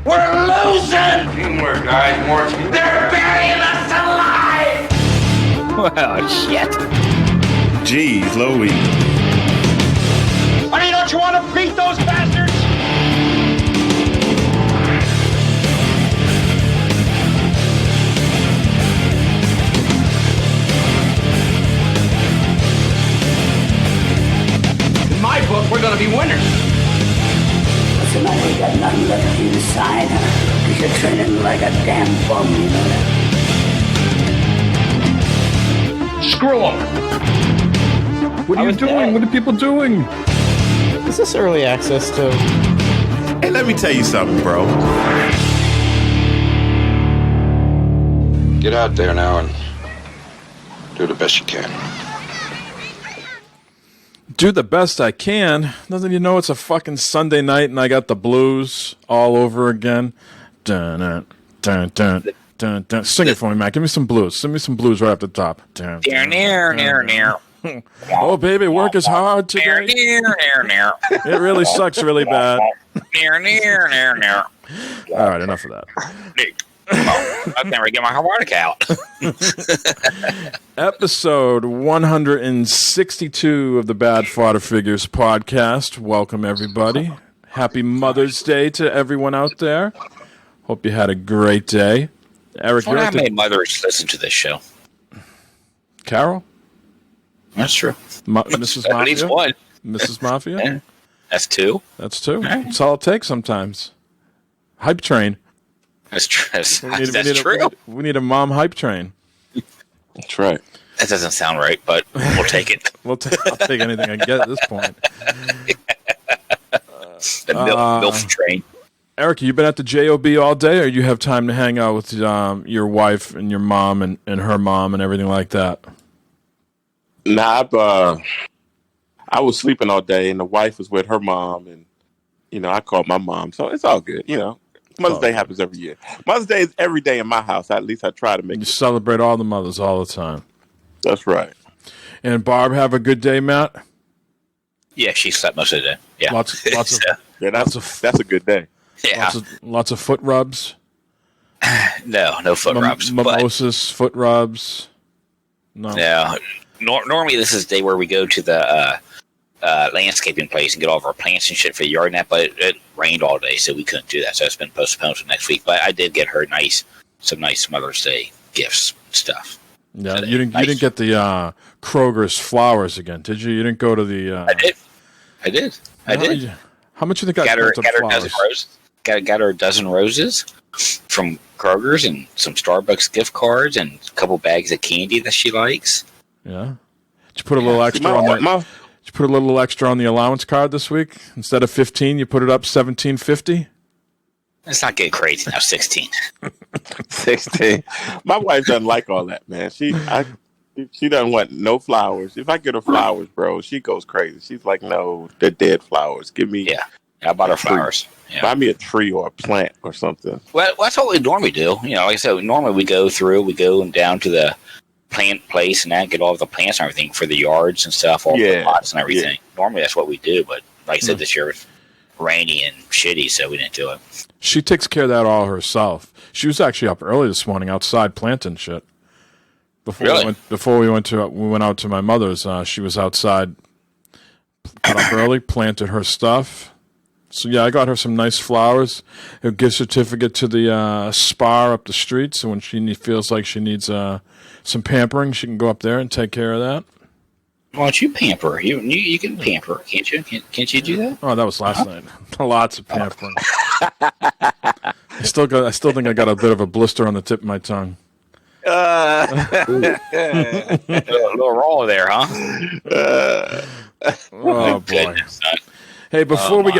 We're losing! Teamwork, guys, more teamwork. They're burying us alive! Oh, shit. Jeez, Louie. Honey, don't you want to beat those bastards? In my book, we're gonna be winners. Listen, I ain't got nothing left inside. Cause you're training like a damn bum, you know that? Screw them. What are you doing? What are people doing? Is this early access to? Hey, let me tell you something, bro. Get out there now and do the best you can. Do the best I can. Doesn't you know it's a fucking Sunday night and I got the blues all over again? Dun dun dun dun dun dun. Sing it for me, Matt. Give me some blues. Sing me some blues right off the top. Dun, dun, Near. Oh, baby, work is hard today. Near. It really sucks really bad. Near. All right, enough of that. Oh, I never get my harmonica out. Episode 162 of the Bad Fodder Figures podcast. Welcome, everybody. Happy Mother's Day to everyone out there. Hope you had a great day. Eric, Well, how many mothers listen to this show? Carol? That's true. Mrs. At Mafia? least one. Mrs. Mafia? Yeah. That's two. That's two. That's all it takes sometimes. Hype train. That's true. That's That's true. We need a mom hype train. That's right. That doesn't sound right, but we'll take it. I'll take anything I can get at this point. The MILF train. Eric, you been at the JOB all day, or you have time to hang out with your wife and your mom and her mom and everything like that? Nah, I was sleeping all day, and the wife was with her mom, and I called my mom, so it's all good. Mother's Day happens every year. Mother's Day is every day in my house. At least I try to make You it. celebrate all the mothers all the time. That's right. And Barb, have a good day, Matt. Yeah, she slept most of the day. Yeah. Lots of Yeah, that's a good day. yeah. lots of foot rubs. No foot rubs. Mimosas, foot rubs. No. No. Normally, this is the day where we go to the landscaping place and get all of our plants and shit for the yard and that, but it rained all day, so we couldn't do that. So it's been postponed to next week. But I did get her some nice Mother's Day gifts stuff. Yeah, So you didn't get the Kroger's flowers again, did you? You didn't go to the. I did. How much you think I Got her spent a on dozen flowers? roses. Got her a dozen roses from Kroger's and some Starbucks gift cards and a couple bags of candy that she likes. Yeah. Did you put a little extra on that? Did you put a little extra on the allowance card this week? Instead of 15, you put it up $17.50? Let's not get crazy now. 16. 16. My wife doesn't like all that, man. She doesn't want no flowers. If I get her flowers, bro, she goes crazy. She's like, no, they're dead flowers. Give me. Yeah. I bought her flowers. Yeah. Buy me a tree or a plant or something. Well, that's what we normally do. Like I said, normally we go down to the plant place and get all of the plants and everything for the yards and stuff, all the pots and everything. Yeah. Normally that's what we do, but like I said, this year was rainy and shitty, so we didn't do it. She takes care of that all herself. She was actually up early this morning outside planting shit. Before we went out to my mother's, she was outside, got up early, planted her stuff. So yeah, I got her some nice flowers, a gift certificate to the spa up the street. So when she feels like she needs some pampering, she can go up there and take care of that. Why don't you pamper? You can pamper, can't you? Can't you do that? Oh, that was last night. Lots of pampering. I still think I got a bit of a blister on the tip of my tongue. A little raw there, huh? Oh boy. Goodness. Hey, before we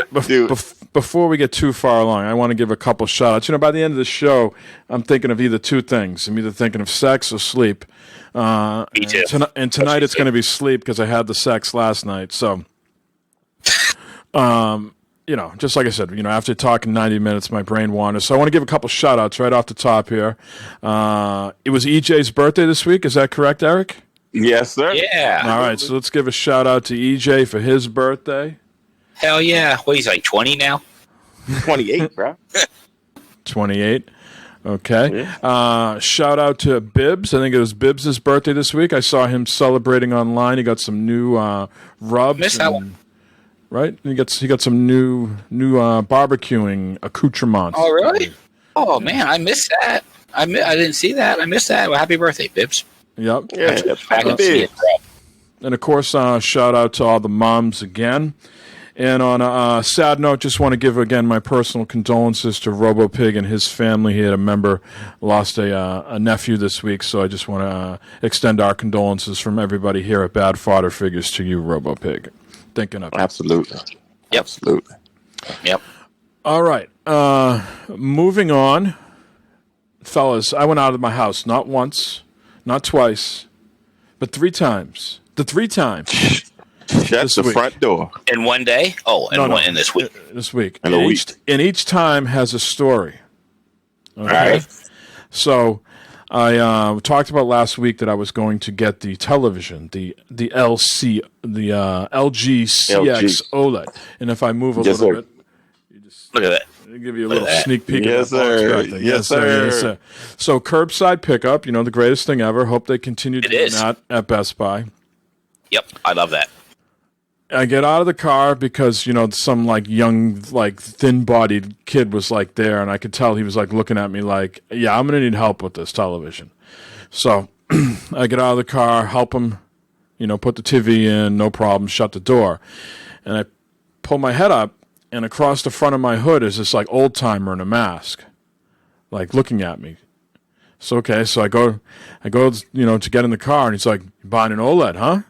get too far along, I want to give a couple shout-outs. By the end of the show, I'm thinking of either two things. I'm either thinking of sex or sleep. Me too. And tonight it's going to be sleep because I had the sex last night. So, just like I said, after talking 90 minutes, my brain wanders. So I want to give a couple shout-outs right off the top here. It was EJ's birthday this week. Is that correct, Eric? Yes, sir. Yeah. All right, so let's give a shout-out to EJ for his birthday. Hell yeah. What, he's like 20 now? 28, bro. 28. Okay. Shout out to Bibs. I think it was Bibs' birthday this week. I saw him celebrating online. He got some new rubs. Missed that one. Right? He got some new barbecuing accoutrements. Oh, really? Oh, man, I missed that. I didn't see that. I missed that. Well, happy birthday, Bibs. Yep. Yeah, Back and see it. And, of course, shout out to all the moms again. And on a sad note, just want to give, again, my personal condolences to RoboPig and his family. He had a member lost a nephew this week, so I just want to extend our condolences from everybody here at Bad Fodder Figures to you, RoboPig. Thinking of you. Absolutely. Yep. Absolutely. Yep. All right. Moving on. Fellas, I went out of my house not once, not twice, but 3 times. The 3 times. Shut the front door. In one day? Oh, in this week. This week. In a week. And each time has a story. Okay? All right. So I talked about last week that I was going to get the television, the LG CX OLED. And if I move a little bit, Look at that. I'll give you a little sneak peek. Yes, sir. Yes, sir. Yes, sir. So curbside pickup, the greatest thing ever. Hope they continue doing that at Best Buy. Yep, I love that. I get out of the car because, some young, thin-bodied kid was there, and I could tell he was looking at me yeah, I'm going to need help with this television. So I get out of the car, help him, put the TV in, no problem, shut the door. And I pull my head up, and across the front of my hood is this old-timer in a mask, looking at me. So, okay, so I go, to get in the car, and he's like, "You buying an OLED, huh?"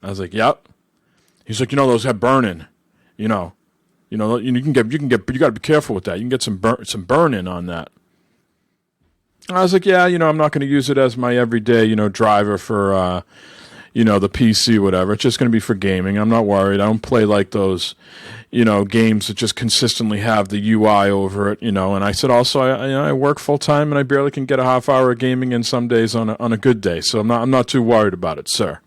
I was like, "Yep." He's like, "Those have burn-in, you got to be careful with that. You can get some burn-in on that." I was like, "Yeah, I'm not going to use it as my everyday, driver for, the PC, whatever. It's just going to be for gaming. I'm not worried. I don't play those, games that just consistently have the UI over it, And I said, also, I work full-time and I barely can get a half hour of gaming in some days on a good day. So I'm not too worried about it, sir."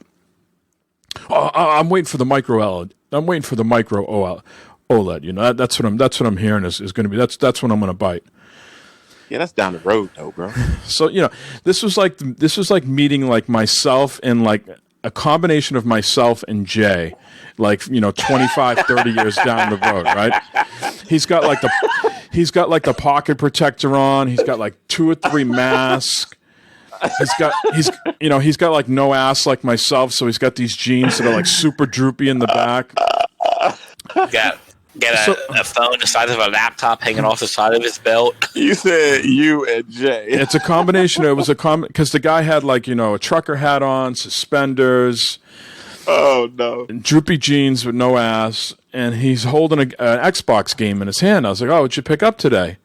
Oh, I'm waiting for the micro OLED. I'm waiting for the micro OLED. That's what I'm hearing is going to be. That's what I'm going to bite. Yeah, that's down the road though, bro. So this was like meeting myself and a combination of myself and Jay, 25, 30 years down the road, right? He's got the pocket protector on. He's got 2 or 3 masks. He's got no ass like myself, so he's got these jeans that are super droopy in the back. Got a phone the size of a laptop hanging off the side of his belt. You said you and Jay. It's a combination. It was because the guy had a trucker hat on, suspenders. Oh no! And droopy jeans with no ass, and he's holding an Xbox game in his hand. I was like, "Oh, what'd you pick up today?"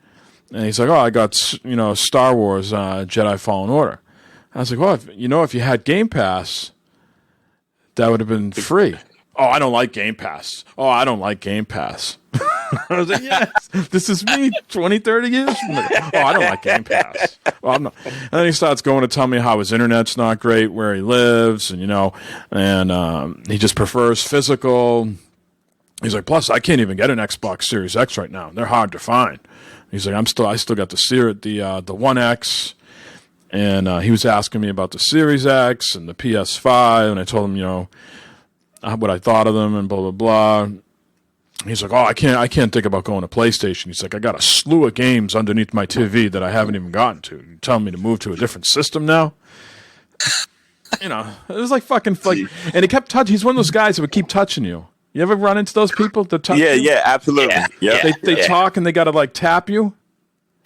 And he's like, "Oh, I got Star Wars Jedi Fallen Order." I was like, "Well, if you had Game Pass, that would have been free." "Oh, I don't like Game Pass." "Oh, I don't like Game Pass." I was like, "Yes, this is me 20, 30 years from now." "Oh, I don't like Game Pass." "Well, I'm not." And then he starts going to tell me how his internet's not great where he lives, and he just prefers physical. He's like, "Plus, I can't even get an Xbox Series X right now. They're hard to find." He's like, I still got the One X. And he was asking me about the Series X and the PS5, and I told him, what I thought of them and blah, blah, blah. He's like, "Oh, I can't think about going to PlayStation." He's like, "I got a slew of games underneath my TV that I haven't even gotten to. You're telling me to move to a different system now?" It was fucking and he kept touching. He's one of those guys that would keep touching you. You ever run into those people that touch you? Yeah, absolutely. Yeah. They talk and they got to tap you.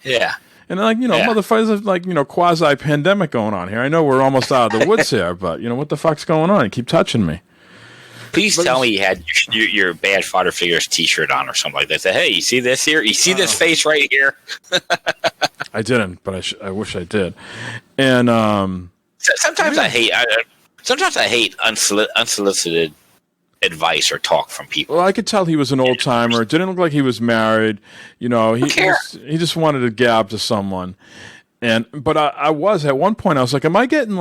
Yeah. And motherfuckers have quasi-pandemic going on here. I know we're almost out of the woods here, but what the fuck's going on? You keep touching me. Please tell me you had your Bad Fodder Figures T-shirt on or something like that. Say, "Hey, you see this here? You see this face right here?" I didn't, but I wish I did. And sometimes I hate unsolicited advice or talk from people. Well, I could tell he was an old timer. It didn't look like he was married. He just wanted to gab to someone. But I was at one point. I was like, "Am I getting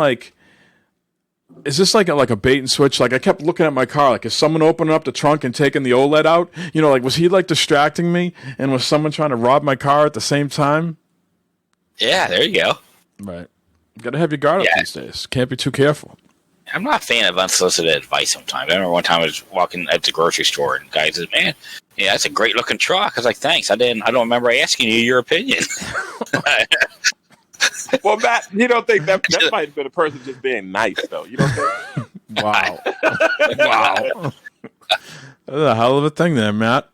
is this like a bait and switch? Like I kept looking at my car, like is someone opening up the trunk and taking the OLED out? You know, like was he like distracting me, and was someone trying to rob my car at the same time? Yeah, there you go. Right, you got to have your guard up these days. Can't be too careful. I'm not a fan of unsolicited advice sometimes. I remember one time I was walking at the grocery store and the guy said, "Man, yeah, that's a great looking truck." I was like, "Thanks. I don't remember asking you your opinion." Well, Matt, you don't think that might have been a person just being nice, though? You don't think? Wow. Wow. That's a hell of a thing there, Matt.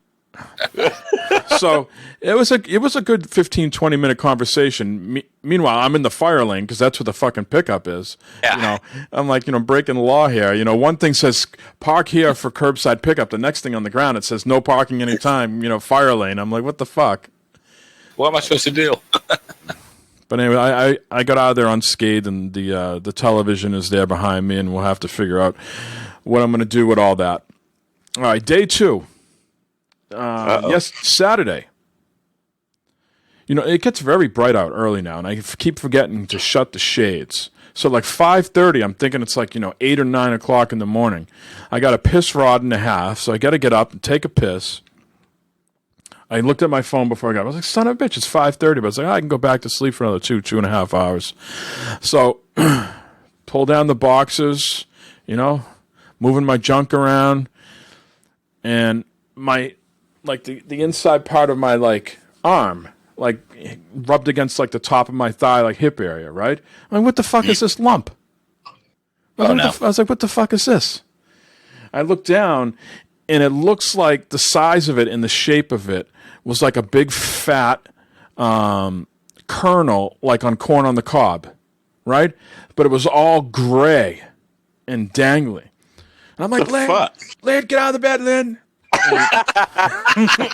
So it was a good 15, 20-minute conversation. Meanwhile, I'm in the fire lane because that's what the fucking pickup is. Yeah. You know, I'm like, breaking the law here. You know, one thing says park here for curbside pickup. The next thing on the ground, it says no parking anytime, fire lane. I'm like, what the fuck? What am I supposed to do? But anyway, I got out of there unscathed, and the television is there behind me, and we'll have to figure out what I'm going to do with all that. All right, day 2. Yes, Saturday. It gets very bright out early now, and I keep forgetting to shut the shades. So like 5:30, I'm thinking it's like 8 or 9 o'clock in the morning. I got a piss rod and a half, so I got to get up and take a piss. I looked at my phone before I got up. I was like, son of a bitch, it's 5:30. But I was like, I can go back to sleep for another 2.5 hours. So pull down the boxes, moving my junk around, and my the inside part of my arm rubbed against the top of my thigh, hip area, right? I'm like, what the fuck is this lump? I was like, what the fuck is this? I looked down, and it looks like the size of it and the shape of it was like a big fat kernel, like on corn on the cob, right? But it was all gray and dangly. And I'm like, Lynn, get out of the bed, Lynn.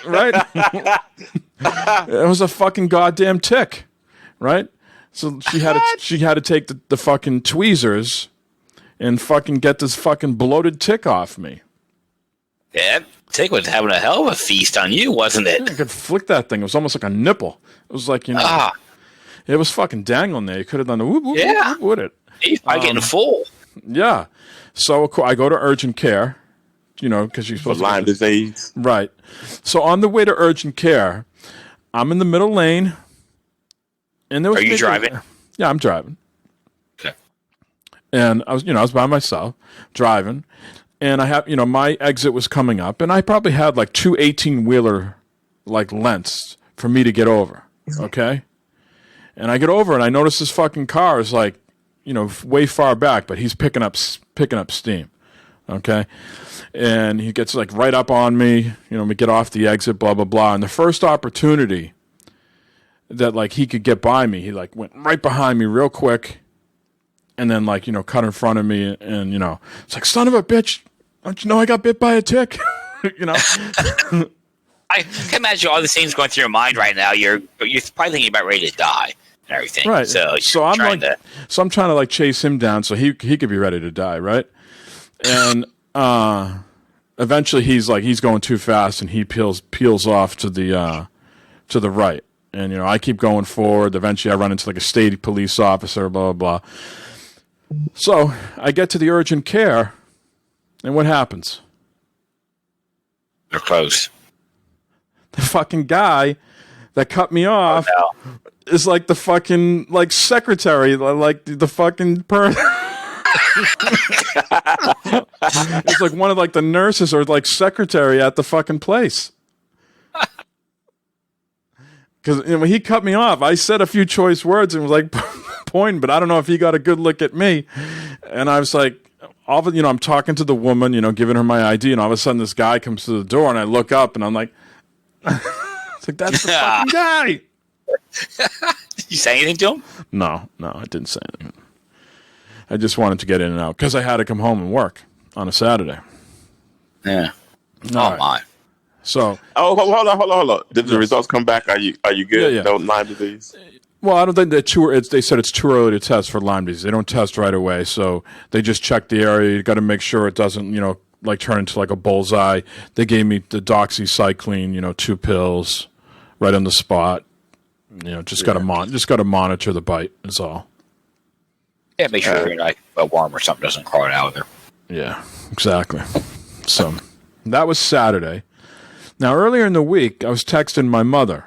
Right? It was a fucking goddamn tick, right? So she had to take the fucking tweezers and fucking get this fucking bloated tick off me. Yeah, that tick was having a hell of a feast on you, wasn't it? Yeah, I could flick that thing. It was almost like a nipple. It was like, it was fucking dangling there. You could have done the whoop, whoop, whoop with it. He's probably getting full. Yeah. So I go to urgent care, because you're supposed to Lyme disease. Right. So on the way to urgent care, I'm in the middle lane. And there was Are you driving? Yeah, I'm driving. Okay. And I was by myself driving. And I have, my exit was coming up, and I probably had 2 18-wheeler lengths for me to get over. Okay. And I get over, and I notice this fucking car is way far back, but he's picking up steam. Okay. And he gets right up on me, we get off the exit, blah, blah, blah. And the first opportunity that he could get by me, he went right behind me real quick, and then cut in front of me, and it's like, son of a bitch, don't you know I got bit by a tick? I can imagine all the things going through your mind right now. You're probably thinking about ready to die and everything. Right. So I'm trying to chase him down so he could be ready to die, right? And eventually he's going too fast, and he peels off to the right. And I keep going forward. Eventually I run into a state police officer, blah blah blah. So I get to the urgent care, and what happens? They're closed. The fucking guy that cut me off is the fucking secretary, the fucking person. It's one of the nurses or secretary at the fucking place. Because when he cut me off, I said a few choice words and was pointing, but I don't know if he got a good look at me. And I was I'm talking to the woman, giving her my ID, and all of a sudden this guy comes to the door, and I look up, and I'm like, it's that's the fucking guy. Did you say anything to him? No, I didn't say anything. I just wanted to get in and out because I had to come home and work on a Saturday. Yeah. All right. My. So. Oh, hold on. Did the results come back? Are you good? Yeah. No Lyme disease? Well, I don't think they said it's too early to test for Lyme disease. They don't test right away, so they just check the area. You got to make sure it doesn't, turn into a bullseye. They gave me the doxycycline, 2 pills, right on the spot. Just got to monitor the bite. Is all. Yeah, make sure like a worm or something doesn't crawl out of there. Yeah, exactly. So that was Saturday. Now, earlier in the week, I was texting my mother.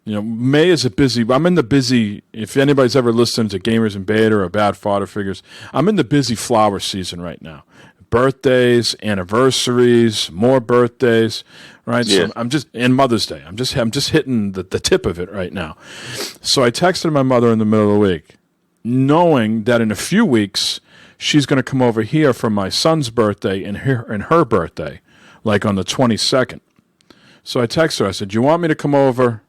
You know, May is I'm in the busy, if anybody's ever listened to Gamers in Beta or Bad Fodder Figures, I'm in the busy flower season right now. Birthdays, anniversaries, more birthdays, right? Yeah. So I'm just, and Mother's Day. I'm just hitting the tip of it right now. So I texted my mother in the middle of the week, knowing that in a few weeks, she's going to come over here for my son's birthday and her birthday, like on the 22nd. So I texted her, I said, "You want me to come over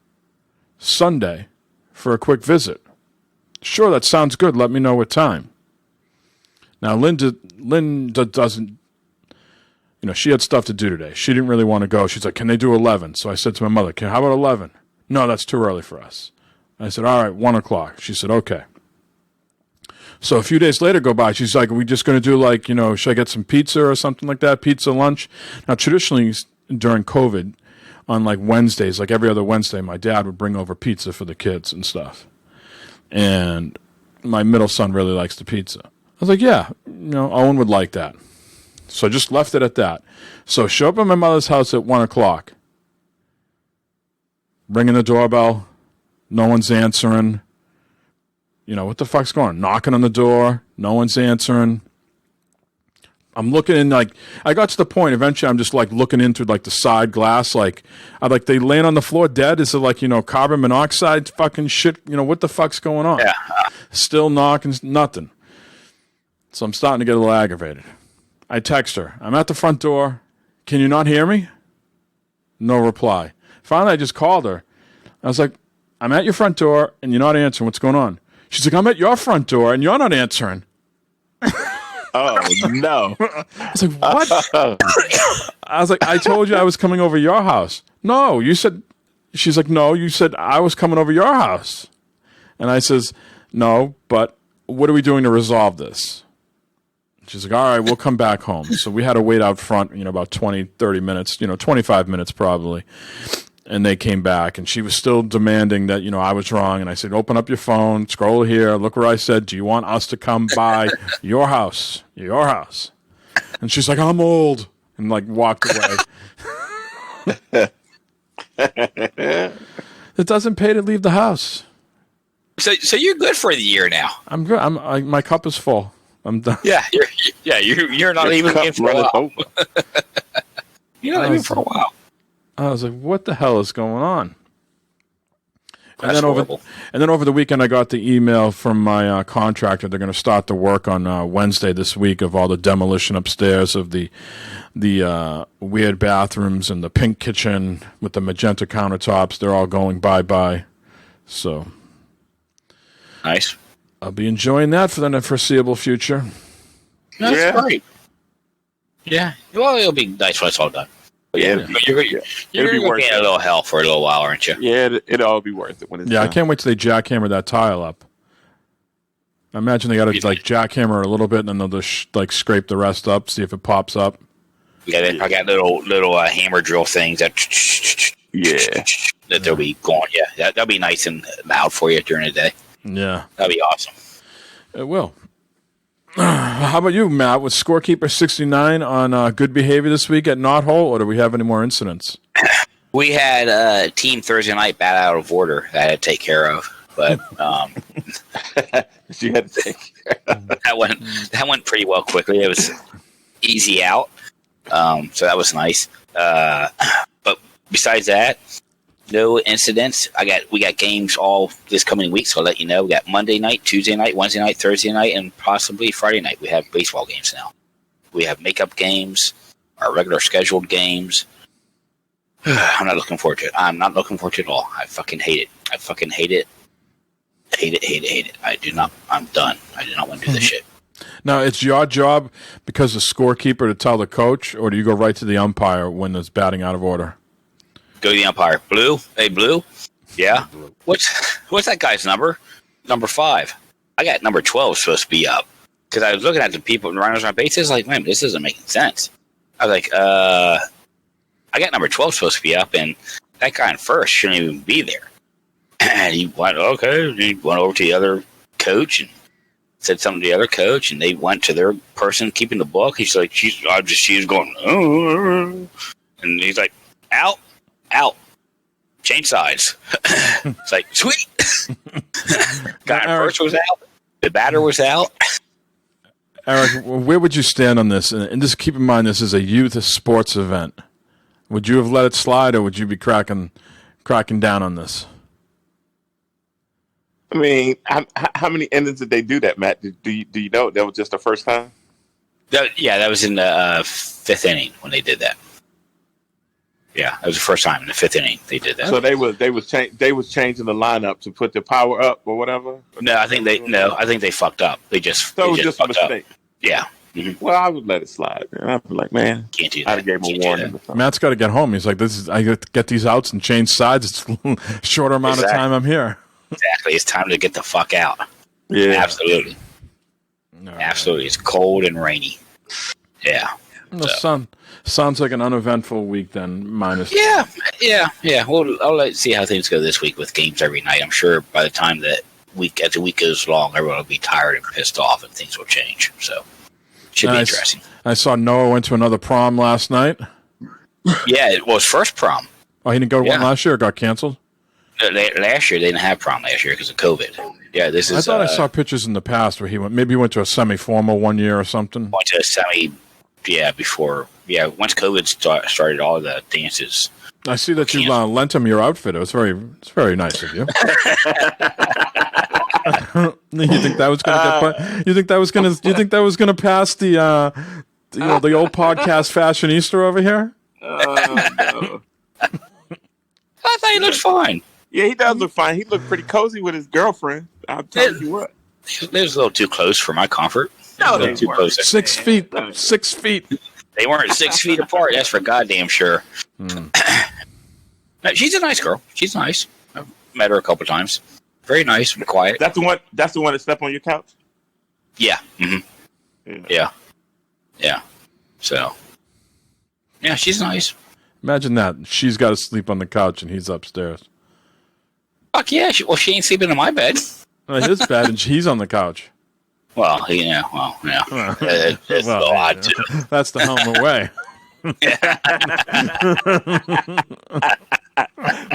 Sunday for a quick visit?" "Sure, that sounds good. Let me know what time." Now, Linda doesn't, you know, she had stuff to do today. She didn't really want to go. She's like, "Can they do 11?" So I said to my mother, how about 11? "No, that's too early for us." I said, "All right, 1 o'clock. She said, "Okay." So a few days later go by. She's like, "Are we just going to do like, you know, should I get some pizza or something like that? Pizza lunch?" Now, traditionally during COVID, on like Wednesdays, like every other Wednesday, my dad would bring over pizza for the kids and stuff. And my middle son really likes the pizza. I was like, yeah, you know, Owen would like that. So I just left it at that. So show up at my mother's house at 1 o'clock. Ringing the doorbell. No one's answering. You know, what the fuck's going on? Knocking on the door. No one's answering. I'm looking in, like, I got to the point, eventually I'm just, like, looking into, like, the side glass, like, they laying on the floor dead? Is it, like, you know, carbon monoxide fucking shit? You know, what the fuck's going on? Yeah. Still knocking, nothing. So I'm starting to get a little aggravated. I text her. "I'm at the front door. Can you not hear me?" No reply. Finally, I just called her. I was like, "I'm at your front door, and you're not answering. What's going on?" She's like, "I'm at your front door, and you're not answering." Oh, no. I was like, "What?" I was like, "I told you I was coming over your house." "No, you said..." She's like, "No, you said I was coming over your house." And I says, "No, but what are we doing to resolve this?" She's like, "All right, we'll come back home." So we had to wait out front, you know, about 20, 30 minutes, you know, 25 minutes probably. And they came back, and she was still demanding that, you know, I was wrong. And I said, "Open up your phone, scroll here, look where I said, do you want us to come by your house? Your house." And she's like, "I'm old," and, like, walked away. It doesn't pay to leave the house. So you're good for the year now. I'm good. My cup is full. I'm done. Yeah, you're not even in for a while. You're not even for a while. I was like, "What the hell is going on?" That's horrible. And then over the weekend, I got the email from my contractor. They're going to start the work on Wednesday this week of all the demolition upstairs of the weird bathrooms and the pink kitchen with the magenta countertops. They're all going bye-bye. So Nice. I'll be enjoying that for the foreseeable future. That's great. Yeah. Well, it'll be nice when it's all done. But you're going to be in a little hell for a little while, aren't you? Yeah, it'll all be worth it when it's done. I can't wait till they jackhammer that tile up. I imagine they got to like jackhammer it a little bit, and then they'll just like scrape the rest up, see if it pops up. Yeah, I got little hammer drill things that they'll be going. Yeah, that'll be nice and loud for you during the day. Yeah, that'll be awesome. It will. How about you, Matt? Was Scorekeeper 69 on good behavior this week at Knothole, or do we have any more incidents? We had Team Thursday Night bat out of order that I had to take care of, but you had to take care of. that went pretty well quickly. It was easy out, so that was nice. But besides that, no incidents. We got games all this coming week, so I'll let you know. We got Monday night, Tuesday night, Wednesday night, Thursday night, and possibly Friday night. We have baseball games now. We have makeup games, our regular scheduled games. I'm not looking forward to it. I'm not looking forward to it at all. I fucking hate it. I fucking hate it. Hate it. I'm done. I do not want to do this shit. Now, it's your job because the scorekeeper to tell the coach, or do you go right to the umpire when it's batting out of order? Go to the umpire. Blue? Hey, Blue? Yeah? What's that guy's number? Number 5. I got number 12 supposed to be up. Because I was looking at the people and runners on bases, like, man, this isn't making sense. I was like, I got number 12 supposed to be up, and that guy in first shouldn't even be there. And he went over to the other coach, and said something to the other coach, and they went to their person keeping the book. He's like, she's going, oh. And he's like, out, change sides. It's like, sweet. Guy first was out. The batter was out. Eric, where would you stand on this? And just keep in mind, this is a youth sports event. Would you have let it slide, or would you be cracking down on this? I mean, how many innings did they do that, Matt? Do you know that was just the first time? That was in the fifth inning when they did that. Yeah, that was the first time in the fifth inning they did that. So they was changing the lineup to put the power up or whatever. No, I think they fucked up. They just it was just a mistake. Up. Yeah. Mm-hmm. Well, I would let it slide. I'd be like, man, can't do that. I gave him a warning. Matt's got to get home. He's like, I get to get these outs and change sides. It's a shorter amount of time I'm here. Exactly. It's time to get the fuck out. Yeah. Absolutely. Right. Absolutely. It's cold and rainy. Yeah. Well, sounds like an uneventful week then, minus. Yeah. Well, I'll see how things go this week with games every night. I'm sure by the time as the week goes along, everyone will be tired and pissed off and things will change. So should be interesting. I saw Noah went to another prom last night. Yeah, it was first prom. Oh, he didn't go to one last year? It got canceled? Last year, they didn't have prom last year because of COVID. Yeah, this is. I thought I saw pictures in the past where he went to a semi-formal one year or something. Went to a semi, before, once COVID started, all the dances. I see that you lent him your outfit. It's very nice of you. You think that was going to get? You think that was going to pass the old podcast fashionista over here? No. I thought he looked fine. Yeah, he does look fine. He looked pretty cozy with his girlfriend. I'm telling you what. It was a little too close for my comfort. No, they too close. 6 feet. 6 feet. They weren't 6 feet apart. That's for goddamn sure. She's a nice girl. She's nice. I've met her a couple times. Very nice and quiet. That's the one that slept on your couch? Yeah. Mm-hmm. Yeah. So, yeah, she's nice. Imagine that. She's got to sleep on the couch and he's upstairs. Fuck yeah. She ain't sleeping in my bed. His bed and he's on the couch. Well, yeah. It's a lot, too. That's the home away.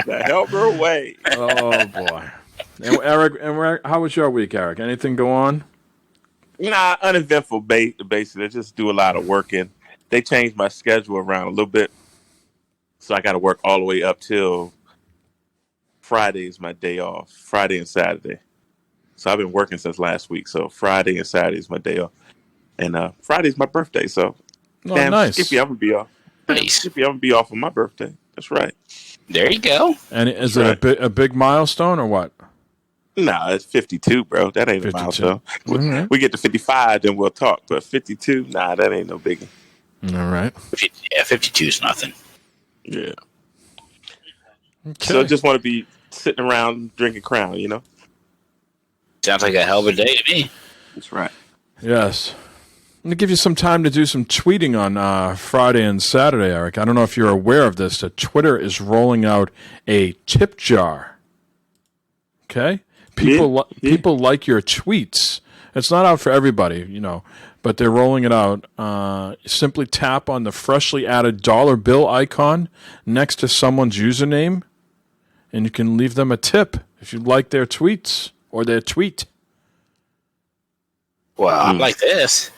The helper away. Oh, boy. And Eric, how was your week, Eric? Anything go on? Nah, uneventful basically. I just do a lot of working. They changed my schedule around a little bit. So I got to work all the way up till Friday is my day off. Friday and Saturday. So I've been working since last week. So Friday and Saturday is my day off. And Friday's my birthday. So nice. Skippy, I'm going to be off. Nice. Skippy, I'm going to be off on my birthday. That's right. There you go. And is it a big milestone or what? Nah, it's 52, bro. That ain't 52. A milestone. Mm-hmm. We get to 55, then we'll talk. But 52, nah, that ain't no biggie. All right. Yeah, 52 is nothing. Yeah. Okay. So just want to be sitting around drinking Crown, Sounds like a hell of a day to me. That's right. Yes. I'm going to give you some time to do some tweeting on Friday and Saturday, Eric. I don't know if you're aware of this, that Twitter is rolling out a tip jar. Okay? People like your tweets. It's not out for everybody, but they're rolling it out. Simply tap on the freshly added dollar bill icon next to someone's username, and you can leave them a tip if you like their tweets or their tweet. Well, I like this.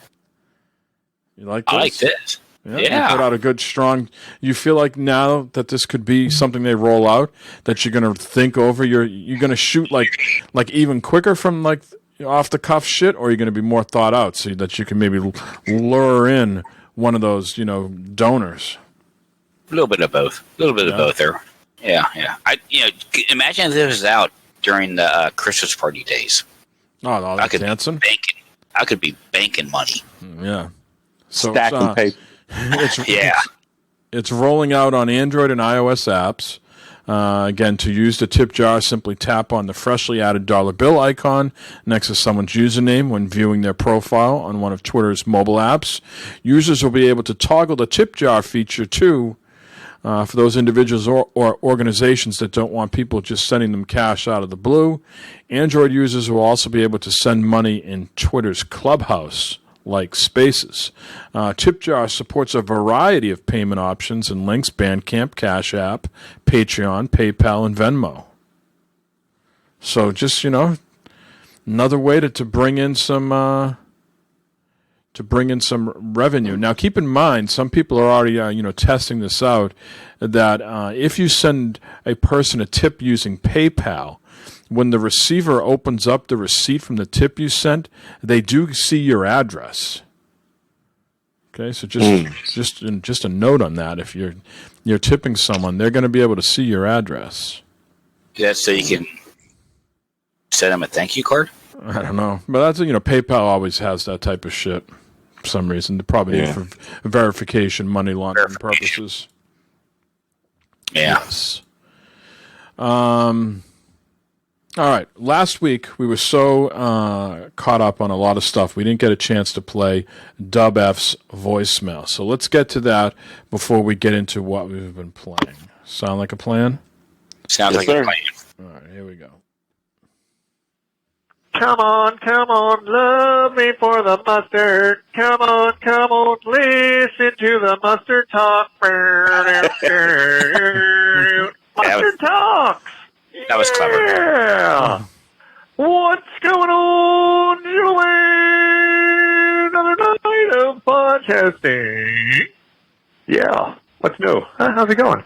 You like this? I like this. Yeah. Yeah. You put out a good, strong. You feel like now that this could be something they roll out, that you're going to think over you're going to shoot like even quicker from off the cuff shit, or you're going to be more thought out so that you can maybe lure in one of those, donors. A little bit of both. A little bit of both there. Yeah. Imagine if this was out during the Christmas party days. Oh, I could dancing. I could be banking money. Yeah. So stacking paper. It's rolling out on Android and iOS apps. Again, to use the tip jar, simply tap on the freshly added dollar bill icon next to someone's username when viewing their profile on one of Twitter's mobile apps. Users will be able to toggle the tip jar feature too For those individuals or organizations that don't want people just sending them cash out of the blue, Android users will also be able to send money in Twitter's Clubhouse like Spaces. TipJar supports a variety of payment options and links: Bandcamp, Cash App, Patreon, PayPal, and Venmo. So just, another way to bring in some revenue. Now, keep in mind, some people are already testing this out, that if you send a person a tip using PayPal, when the receiver opens up the receipt from the tip you sent, they do see your address. Okay, so just a note on that. If you're tipping someone, they're going to be able to see your address. Yeah, so you can send them a thank you card? I don't know, but that's PayPal always has that type of shit. For some reason, they probably need for verification, money laundering purposes. Yeah. Yes. All right. Last week we were so caught up on a lot of stuff we didn't get a chance to play DubF's voicemail. So let's get to that before we get into what we've been playing. Sound like a plan? Sounds like a plan. All right. Here we go. Come on, love me for the mustard. Come on, listen to the mustard talk. Mustard talks. That was clever. Yeah. What's going on, gentlemen? Another night of podcasting. Yeah. What's new? How's it going?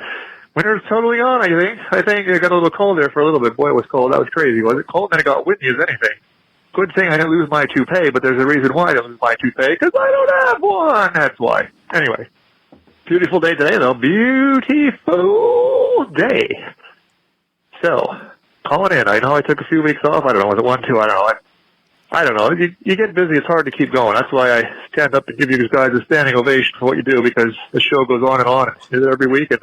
Winter's totally on, I think. I think it got a little cold there for a little bit. Boy, it was cold. That was crazy. Was it cold? Then it got windy as anything. Good thing I didn't lose my toupee, but there's a reason why I didn't lose my toupee, because I don't have one. That's why. Anyway. Beautiful day today, though. Beautiful day. So, calling in. I know I took a few weeks off. I don't know. Was it 1, 2? I don't know. I don't know. You get busy. It's hard to keep going. That's why I stand up and give you guys a standing ovation for what you do, because the show goes on and on. It's every week, and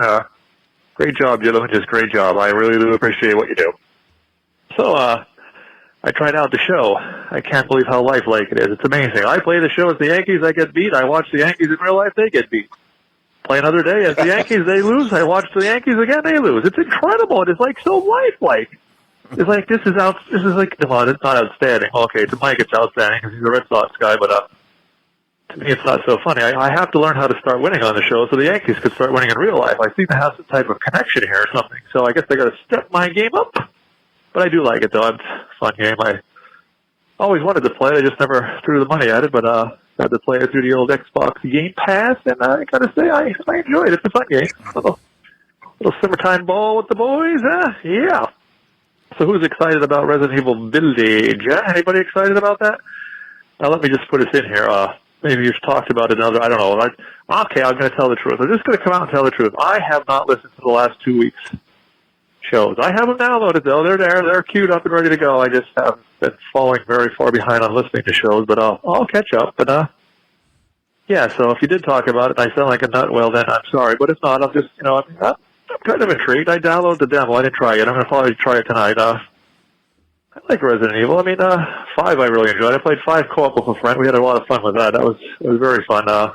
great job, gentlemen. Just great job. I really do appreciate what you do. So, I tried out the show. I can't believe how lifelike it is. It's amazing. I play the show as the Yankees. I get beat. I watch the Yankees in real life. They get beat. Play another day as the Yankees. They lose. I watch the Yankees again. They lose. It's incredible. It is like so lifelike. It's like this is like, well, it's not outstanding. Okay, to Mike it's outstanding because he's a Red Sox guy, but to me it's not so funny. I have to learn how to start winning on the show so the Yankees could start winning in real life. I seem to have some type of connection here or something. So I guess I got to step my game up. But I do like it though. It's a fun game. I always wanted to play it. I just never threw the money at it, but had to play it through the old Xbox Game Pass, and I gotta say I enjoy it. It's a fun game. Little summertime ball with the boys. Yeah. So who's excited about Resident Evil Village? Anybody excited about that? Now let me just put this in here. Maybe you've talked about it another. I don't know. Okay, I'm going to tell the truth. I'm just going to come out and tell the truth. I have not listened to the last 2 weeks' shows. I have them downloaded though. They're there. They're queued up and ready to go. I just haven't been falling very far behind on listening to shows, but I'll catch up. But yeah. So if you did talk about it, and I sound like a nut. Well, then I'm sorry. But if not, I'm just I'm kind of intrigued. I downloaded the demo. I didn't try it. I'm going to probably try it tonight. I like Resident Evil. I mean, 5 I really enjoyed. I played 5 co-op with a friend. We had a lot of fun with that. It was very fun. I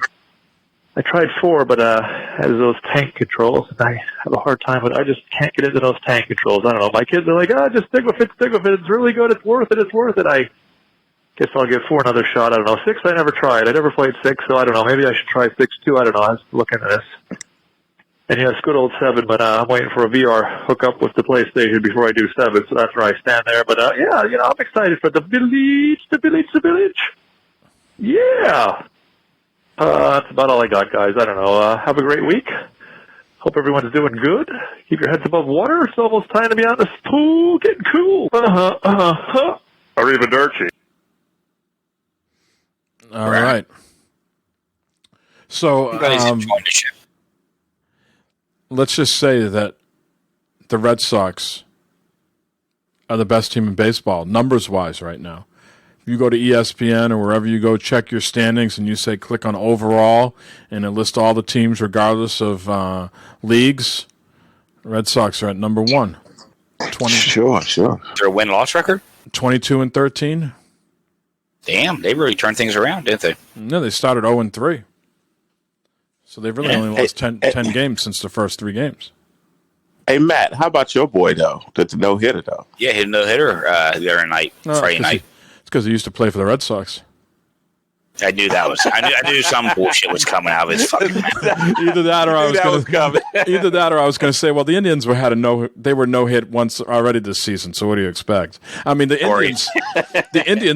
tried 4, but has those tank controls, and I have a hard time with it. I just can't get into those tank controls. I don't know. My kids are like, just stick with it. It's really good. It's worth it. I guess I'll give 4 another shot. I don't know. 6 I never tried. I never played 6, so I don't know. Maybe I should try 6 too. I don't know. I was looking at this. And yeah, it's good old 7, but I'm waiting for a VR hookup with the PlayStation before I do 7, so that's where I stand there. But yeah, I'm excited for the village. Yeah. That's about all I got, guys. I don't know. Have a great week. Hope everyone's doing good. Keep your heads above water. It's almost time to be out in the pool. Getting cool. Arrivederci. All right. So, let's just say that the Red Sox are the best team in baseball, numbers-wise, right now. If you go to ESPN or wherever you go, check your standings, and you say click on overall, and it lists all the teams regardless of leagues. The Red Sox are at number 1. Sure. Is there a win-loss record? 22-13. Damn, they really turned things around, didn't they? No, they started 0-3. So they've really only lost 10 games since the first 3 games. Hey, Matt, how about your boy, though? That's a no-hitter, though. Yeah, he had a no-hitter the other night, Friday night. It's because he used to play for the Red Sox. I knew that was. I knew some bullshit was coming out of his fucking mouth. Either that, or I was going to say, well, the Indians they were no hit once already this season. So what do you expect? I mean, the Indians,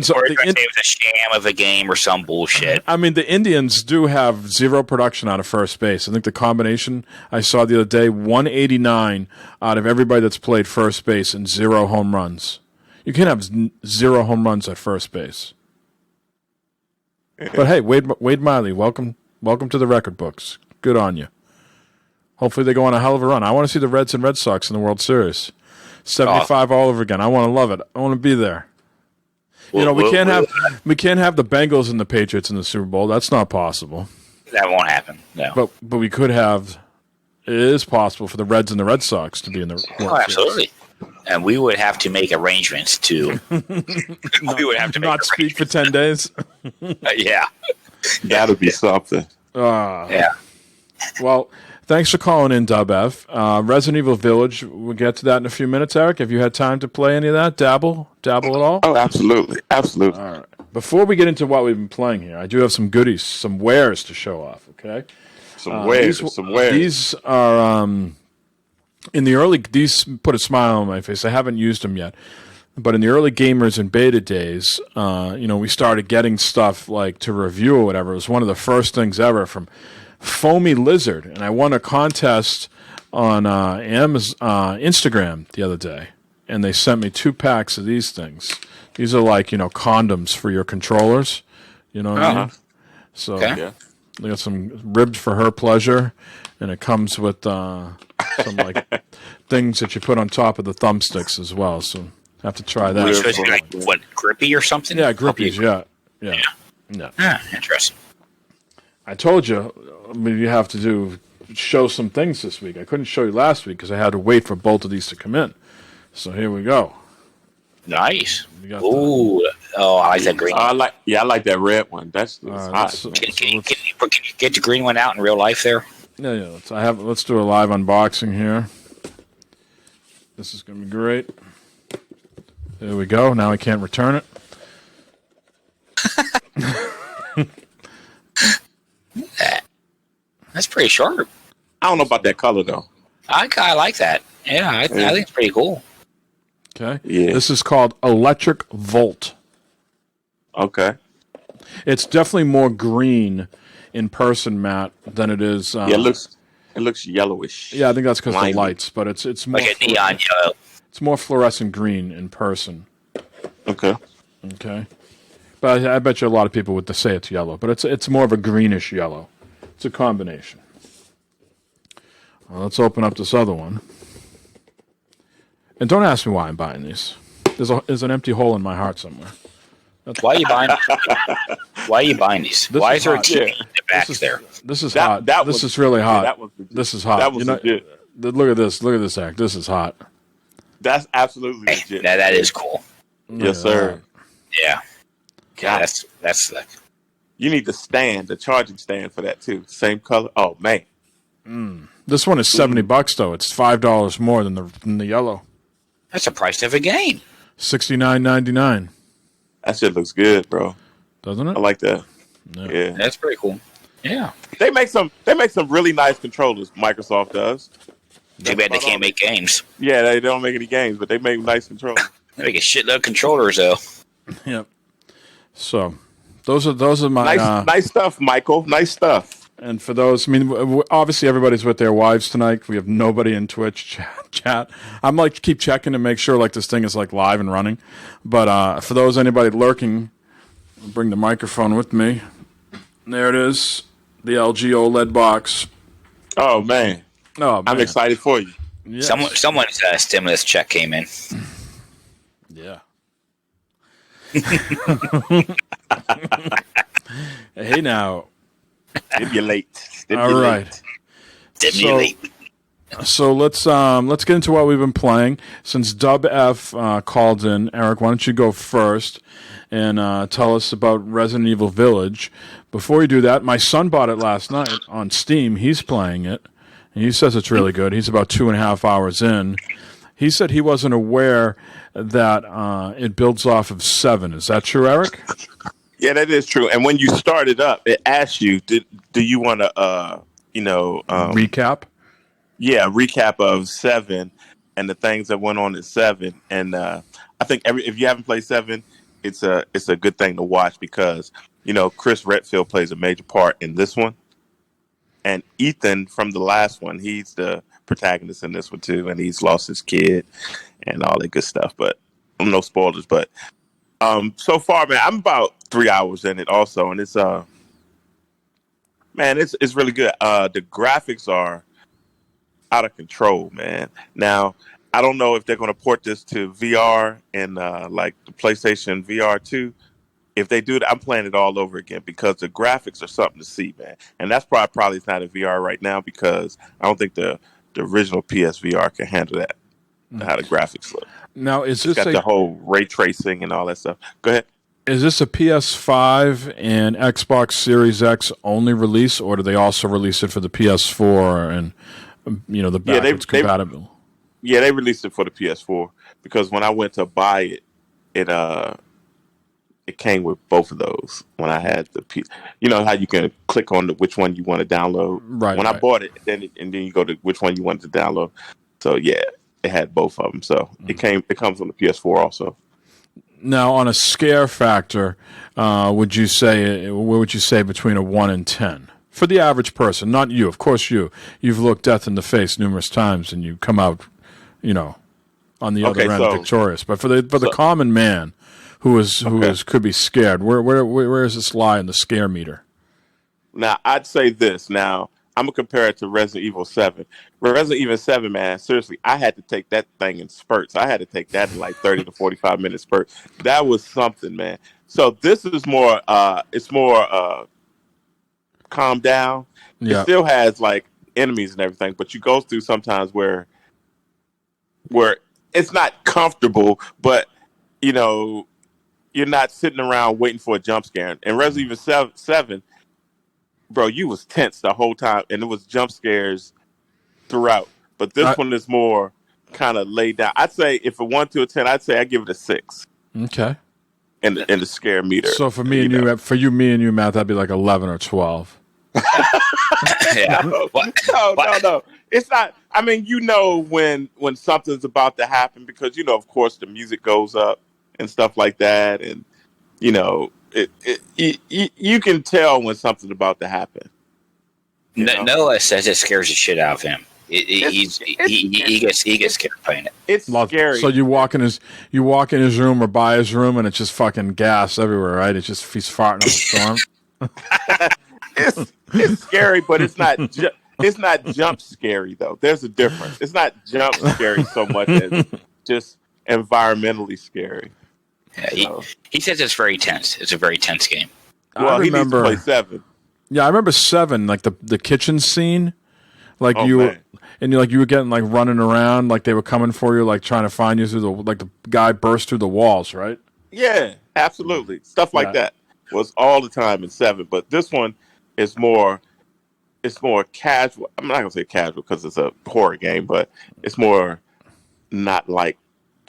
or it was a sham of a game or some bullshit. I mean, the Indians do have 0 production out of first base. I think the combination I saw the other day, 189 out of everybody that's played first base and 0 home runs. You can't have 0 home runs at first base. But hey, Wade Miley, welcome to the record books. Good on you. Hopefully they go on a hell of a run. I want to see the Reds and Red Sox in the World Series. 75 all over again. I want to love it. I want to be there. We can't have the Bengals and the Patriots in the Super Bowl. That's not possible. That won't happen. No. But we could have. It is possible for the Reds and the Red Sox to be in the World Series. Absolutely. And we would have to make arrangements to. We would have to not speak for 10 days. Yeah, that'll be something. Yeah. Well, thanks for calling in, DubF. Resident Evil Village. We'll get to that in a few minutes. Eric, have you had time to play any of that? Dabble at all? Oh, absolutely. All right. Before we get into what we've been playing here, I do have some goodies, some wares to show off. Okay. Some wares. These are. These put a smile on my face. I haven't used them yet, but in the early gamers and beta days, we started getting stuff like to review or whatever. It was one of the first things ever from Foamy Lizard, and I won a contest on Instagram the other day, and they sent me 2 packs of these things. These are like condoms for your controllers. You know what I mean? So they got some ribs for her pleasure, and it comes with some like things that you put on top of the thumbsticks as well. So have to try that. It's supposed to be like what, grippy or something? Yeah, grippies. Yeah. Interesting. I told you, you have to show some things this week. I couldn't show you last week because I had to wait for both of these to come in. So here we go. Nice. Ooh, I like that green. I like that red one. That's hot. Can you get the green one out in real life there? Yeah. Let's do a live unboxing here. This is going to be great. There we go. Now I can't return it. That's pretty sharp. I don't know about that color though. I like that. Yeah, I think it's pretty cool. Okay. Yeah. This is called Electric Volt. Okay. It's definitely more green in person, Matt, than it is. It looks yellowish. Yeah, I think that's because of the lights, but it's more like a neon yellow. It's more fluorescent green in person. Okay. But I bet you a lot of people would say it's yellow, but it's more of a greenish yellow. It's a combination. Well, let's open up this other one. And don't ask me why I'm buying these. There's an empty hole in my heart somewhere. Why are you buying? Why are you buying these? Why is there a TV in the back there? This is hot. This is really hot. This is hot. That was legit. Look at this. Look at this act. This is hot. That's absolutely legit. That is cool. Yes, sir. Yeah. God, that's sick. You need the charging stand for that too. Same color. Oh man. This one is $70 though. It's $5 more than the yellow. That's the price of a game. $69.99. That shit looks good, bro. Doesn't it? I like that. Yeah. That's pretty cool. Yeah. They make some really nice controllers. Microsoft does. Too bad they can't make games. Yeah, they don't make any games, but they make nice controllers. They make a shitload of controllers though. Yep. So those are my nice stuff, Michael. Nice stuff. And for those, obviously everybody's with their wives tonight. We have nobody in Twitch chat. I'm keep checking to make sure this thing is live and running. But for those anybody lurking, I'll bring the microphone with me. There it is, the LG OLED box. Oh man, I'm excited for you. Yes. Someone's stimulus check came in. Yeah. Hey now. Stimulate. All right. Stimulate. So let's get into what we've been playing. Since Dub F called in, Eric, why don't you go first and tell us about Resident Evil Village? Before you do that, my son bought it last night on Steam. He's playing it, and he says it's really good. He's about 2.5 hours in. He said he wasn't aware that it builds off of 7. Is that true, Eric? Yeah, that is true. And when you start it up, it asks you, do you want to, recap? Yeah, recap of 7 and the things that went on in 7. And I think if you haven't played 7, it's a good thing to watch because Chris Redfield plays a major part in this one, and Ethan from the last one, he's the protagonist in this one too, and he's lost his kid and all that good stuff. But no spoilers. But so far, man, I'm about 3 hours in it also, and it's it's really good. The graphics are out of control, man. Now, I don't know if they're going to port this to VR and like the PlayStation VR 2. If they do that, I'm playing it all over again because the graphics are something to see, man. And that's probably it's not in VR right now because I don't think the original PSVR can handle that, how the graphics look. Now, is this the whole ray tracing and all that stuff? Go ahead. Is this a PS5 and Xbox Series X only release, or do they also release it for the PS4 and the backwards compatible? They released it for the PS4 because when I went to buy it, it came with both of those. When I had how you can click on which one you want to download. Right. When I bought it, and then you go to which one you want to download. So yeah, it had both of them. So it comes on the PS4 also. Now, on a scare factor, what would you say between a 1 and 10 for the average person? Not you, of course. You've looked death in the face numerous times, and you come out, on the other end victorious. But for the common man who could be scared, where does this lie in the scare meter? Now, I'd say this. Now, I'm gonna compare it to Resident Evil 7. Resident Evil 7, man, seriously, I had to take that thing in spurts. I had to take that in like 30 to 45 minute spurts. That was something, man. So this is more. It's more calm down. Yeah. It still has like enemies and everything, but you go through sometimes where it's not comfortable, but you're not sitting around waiting for a jump scare. In Resident Evil 7, bro, you was tense the whole time, and it was jump scares throughout. But this one is more kind of laid down. I'd say if a 1 to a 10, I'd say I give it a 6. Okay. In the scare meter. So for me and you, Matt, that'd be like 11 or 12. Yeah. No. It's not. I mean, when something's about to happen because of course the music goes up and stuff like that, and you can tell when something's about to happen. Noah says it scares the shit out of him. He gets scared playing it. It's scary. So you walk in his room or by his room, and it's just fucking gas everywhere, right? It's just he's farting up a storm. It's scary, but it's not. It's not jump scary though. There's a difference. It's not jump scary so much as just environmentally scary. Yeah, he says it's very tense. It's a very tense game. Well, he needs to play 7. Yeah, I remember 7, like the kitchen scene, like you were getting like running around, like they were coming for you, like trying to find you through the guy burst through the walls, right? Yeah, absolutely. Stuff like that was all the time in 7, but this one is more. It's more casual. I'm not gonna say casual because it's a horror game, but it's more not like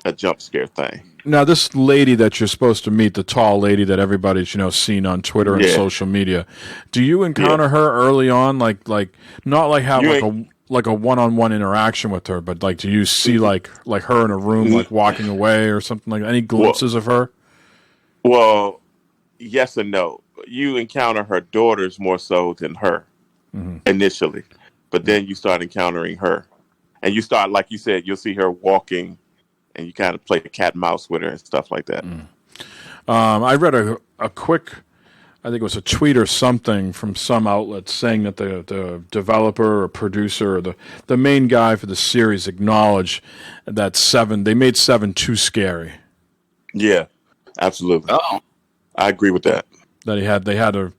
a jump scare thing. Now, this lady that you're supposed to meet, the tall lady that everybody's seen on Twitter and social media, do you encounter her early on, like not like have like a one-on-one interaction with her, but like do you see like her in a room like walking away or something like that? Any glimpses of her? Well, yes and no. You encounter her daughters more so than her initially, but then you start encountering her, and you start, like you said, you'll see her walking. And you kind of play cat and mouse with her and stuff like that. I read a quick, I think it was a tweet or something from some outlet saying that the developer or producer or the main guy for the series acknowledged that they made 7 too scary. Yeah, absolutely. Oh, I agree with that. That they had to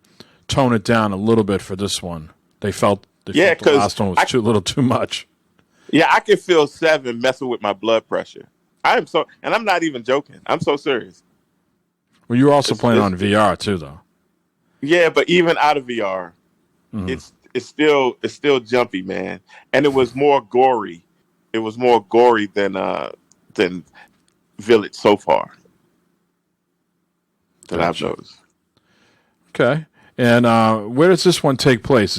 tone it down a little bit for this one. They felt the last one was a little too much. Yeah, I can feel 7 messing with my blood pressure. And I'm not even joking. I'm so serious. Well, you were also playing on VR too, though. Yeah, but even out of VR, it's still jumpy, man. And it was more gory. It was more gory than Village so far that I've noticed. Okay, and where does this one take place?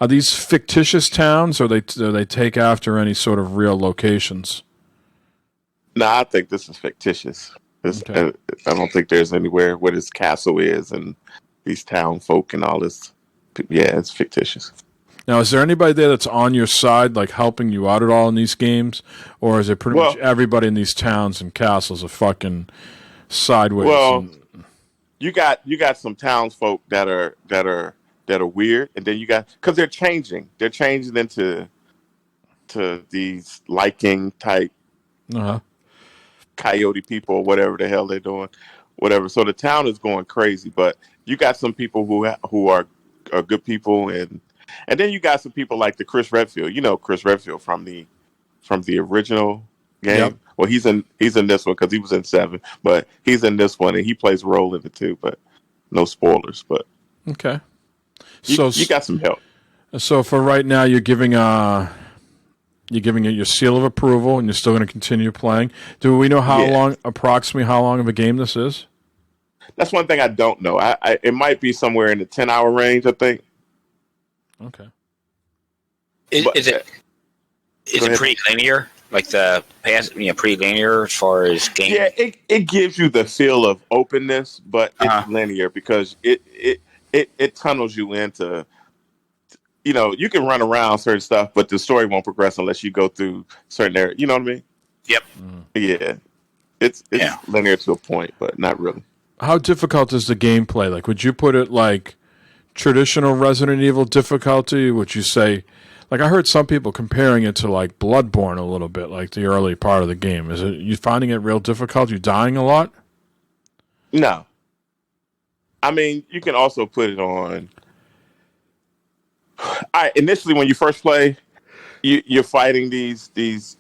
Are these fictitious towns, or do they take after any sort of real locations? No, I think this is fictitious. I don't think there's anywhere where this castle is and these town folk and all this. Yeah, it's fictitious. Now, is there anybody there that's on your side, like helping you out at all in these games, or is it pretty much everybody in these towns and castles are fucking sideways? Well, you got some townsfolk that are weird, and then you got because they're changing into these liking type coyote people or whatever the hell they're doing, whatever. So the town is going crazy, but you got some people who are good people, and then you got some people like the Chris Redfield. You know Chris Redfield from the original game. Yep. Well, he's in this one because he was in 7, but he's in this one and he plays a role in it too. But no spoilers. But okay, so you got some help. So for right now, you're giving it your seal of approval, and you're still going to continue playing. Do we know approximately how long of a game this is? That's one thing I don't know. It might be somewhere in the 10-hour range, I think. Okay. Is it pretty linear? Like the past, pretty linear as far as game? Yeah, it gives you the feel of openness, but it's linear because it tunnels you into. You can run around certain stuff, but the story won't progress unless you go through certain areas. You know what I mean? Yep. Yeah. It's linear to a point, but not really. How difficult is the gameplay? Like, would you put it like traditional Resident Evil difficulty? Would you say, like, I heard some people comparing it to like Bloodborne a little bit, like the early part of the game. Is it you finding it real difficult? You dying a lot? No. I mean, you can also put it on. Initially, when you first play, you're fighting these